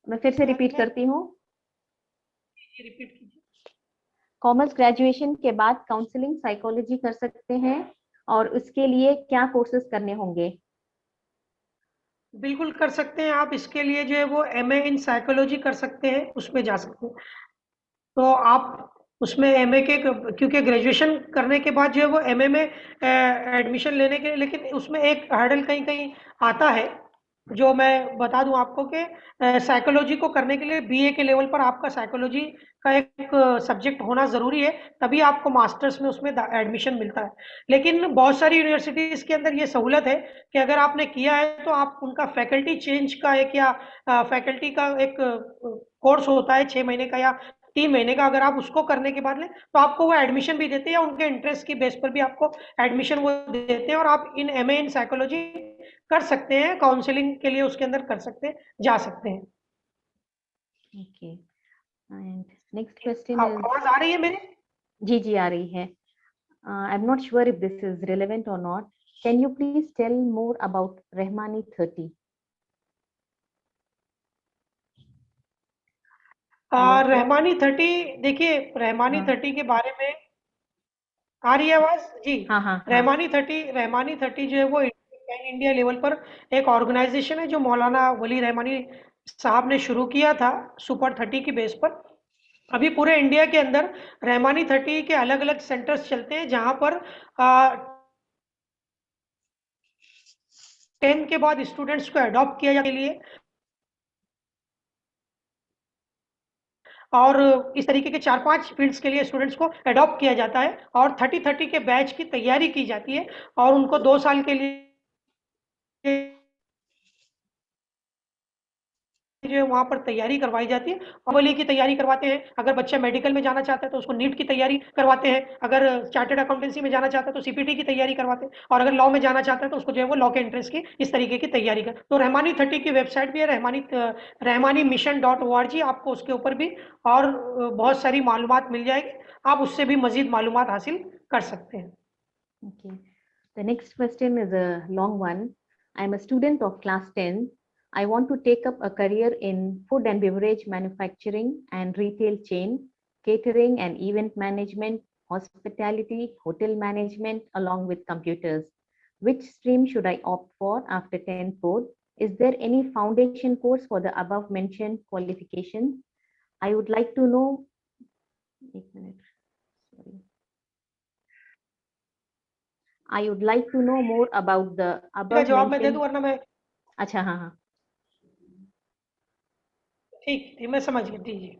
मैं फिर से रिपीट करती हूँ। रिपीट कीजिए। कॉमर्स ग्रेजुएशन के बाद काउंसलिंग साइकोलॉजी कर सकते हैं और उसके लिए क्या कोर्सेज करने होंगे? बिल्कुल कर सकते हैं आप, इसके लिए जो है वो एमए इन साइकोलॉजी कर सकते हैं, उसमें जा सकते हैं। तो आप उसमें एमए के, क्योंकि ग्रेजुएशन करने के बाद जो है वो एमए में एडमिशन लेने के, लेकिन उसमें एक हर्डल कहीं कहीं आता है, जो मैं बता दूं आपको कि साइकोलॉजी को करने के लिए बीए के लेवल पर आपका साइकोलॉजी का एक सब्जेक्ट होना ज़रूरी है, तभी आपको मास्टर्स में उसमें एडमिशन मिलता है। लेकिन बहुत सारी यूनिवर्सिटीज़ के अंदर ये सहूलत है कि अगर आपने किया है तो आप उनका फैकल्टी चेंज का एक, या फैकल्टी का एक कोर्स होता है 6 महीने का या 3 महीने का, अगर आप उसको करने के बाद लें तो आपको वो एडमिशन भी देते हैं, या उनके इंटरेस्ट की बेस पर भी आपको एडमिशन वो देते हैं, और आप इन एमए इन साइकोलॉजी कर सकते हैं, काउंसलिंग के लिए उसके अंदर कर सकते हैं, जा सकते हैं। Okay, and next question is, आवाज आ रही है मेरी? जी जी आ रही है। I am not sure if this is relevant or not, can you please tell more about Rahmani 30? Hello sir. Rahmani 30, देखिए रहमानी हाँ 30 के बारे में आ रही है आवाज जी। हाँ हाँ हाँ। रहमानी 30 जो है वो पैन इंडिया लेवल पर एक ऑर्गेनाइजेशन है, जो मौलाना वली रहमानी साहब ने शुरू किया था सुपर 30 की बेस पर। अभी पूरे इंडिया के अंदर रहमानी 30 के अलग अलग सेंटर्स चलते हैं, जहां पर 10 के बाद स्टूडेंट्स को अडॉप्ट किया जाने के लिए, और इस तरीके के 4-5 फील्ड्स के लिए स्टूडेंट्स को अडॉप्ट किया जाता है, और 30-30 के बैच की तैयारी की जाती है, और उनको 2 साल के लिए जो है वहाँ पर तैयारी करवाई जाती है। अव्वली की तैयारी करवाते हैं, अगर बच्चा मेडिकल में जाना चाहता है तो उसको नीट की तैयारी करवाते हैं, अगर चार्टर्ड अकाउंटेंसी में जाना चाहता है तो सीपीटी की तैयारी करवाते हैं, और अगर लॉ में जाना चाहता है तो उसको जो है वो लॉ के एंट्रेंस की इस तरीके की तैयारी कर। तो रहमानी 30 की वेबसाइट भी है, रहमानी मिशन.org, आपको उसके ऊपर भी और बहुत सारी मालूमात मिल जाएगी, आप उससे भी मजीद मालूमात हासिल कर सकते हैं। Okay. The next question is a long one. I'm a student of class 10. I want to take up a career in food and beverage manufacturing and retail chain, catering and event management, hospitality, hotel management, along with computers. Which stream should I opt for after 10th board? Is there any foundation course for the above mentioned qualifications? I would like to know. 1 minute. Sorry. I would like to know more about the इसका above जवाब मैं दे दूं, mentioned. वरना मैं, अच्छा हाँ हाँ। ठीक, मैं समझ गया, दीजिए।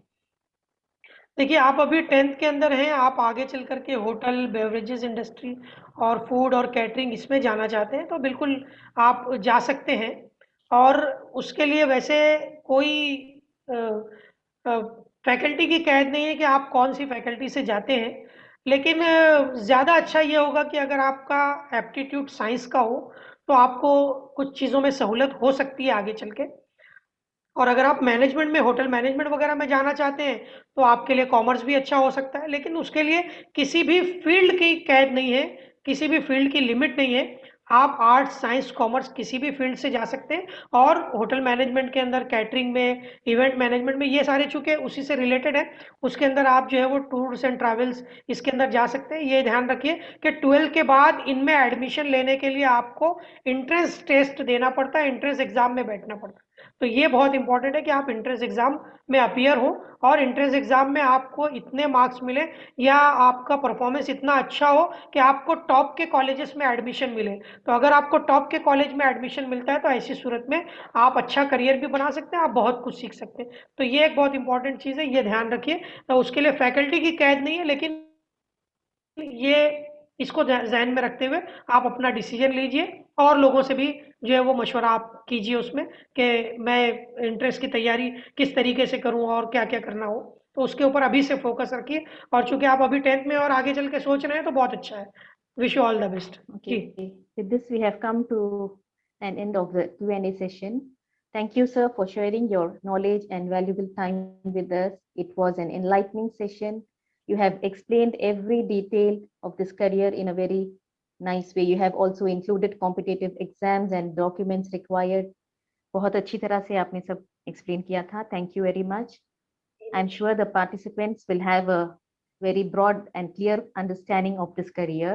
देखिए, आप अभी 10th के अंदर हैं, आप आगे चल कर के होटल, बेवरेजेस इंडस्ट्री और फूड और कैटरिंग इसमें जाना चाहते हैं, तो बिल्कुल आप जा सकते हैं। और उसके लिए वैसे कोई फैकल्टी की कैद नहीं है कि आप कौन सी फैकल्टी से जाते हैं, लेकिन ज़्यादा अच्छा ये होगा कि अगर आपका एप्टीट्यूड साइंस का हो, तो आपको कुछ चीज़ों में सहूलत हो सकती है आगे चल के। और अगर आप मैनेजमेंट में, होटल मैनेजमेंट वगैरह में जाना चाहते हैं, तो आपके लिए कॉमर्स भी अच्छा हो सकता है, लेकिन उसके लिए किसी भी फील्ड की कैद नहीं है, किसी भी फील्ड की लिमिट नहीं है। आप आर्ट्स, साइंस, कॉमर्स किसी भी फील्ड से जा सकते हैं। और होटल मैनेजमेंट के अंदर, कैटरिंग में, इवेंट मैनेजमेंट में, ये सारे चूंकि उसी से रिलेटेड है, उसके अंदर आप जो है वो टूर्स एंड ट्रैवल्स इसके अंदर जा सकते हैं। ये ध्यान रखिए कि 12 के बाद इनमें एडमिशन लेने के लिए आपको एंट्रेंस टेस्ट देना पड़ता है, एंट्रेंस एग्जाम में बैठना पड़ता है। तो ये बहुत इंपॉर्टेंट है कि आप एंट्रेंस एग्जाम में अपीयर हो, और एंट्रेंस एग्जाम में आपको इतने मार्क्स मिले या आपका परफॉर्मेंस इतना अच्छा हो कि आपको टॉप के कॉलेजेस में एडमिशन मिले। तो अगर आपको टॉप के कॉलेज में एडमिशन मिलता है, तो ऐसी सूरत में आप अच्छा करियर भी बना सकते हैं, आप बहुत कुछ सीख सकते हैं। तो ये एक बहुत इंपॉर्टेंट चीज़ है, ये ध्यान रखिए। तो उसके लिए फैकल्टी की कैद नहीं है, लेकिन ये इसको ज़हन में रखते हुए आप अपना डिसीजन लीजिए, और लोगों से भी जो है वो मशवरा आप कीजिए उसमें, कि मैं एंट्रेंस की तैयारी किस तरीके से करूं और क्या क्या करना हो। तो उसके ऊपर अभी से फोकस रखिए। और चूंकि आप अभी 10th में और आगे चल के सोच रहे हैं, तो बहुत अच्छा है। Wish you all the best जी। Okay, with this we have come to an end of the Q&A session. Thank you, sir, for sharing your knowledge and valuable time with us. It was an enlightening session. You have explained every detail of this career in a very nice way. You have also included competitive exams and documents required. बहुत अच्छी तरह से आपने सब explain किया था. Thank you very much. I'm sure the participants will have a very broad and clear understanding of this career.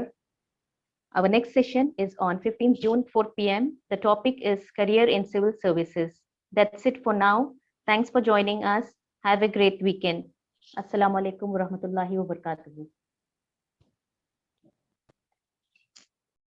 Our next session is on 15th June, 4 p.m. The topic is Career in Civil Services. That's it for now. Thanks for joining us. Have a great weekend. Assalamu alaikum wa rahmatullahi wa barakatuhu.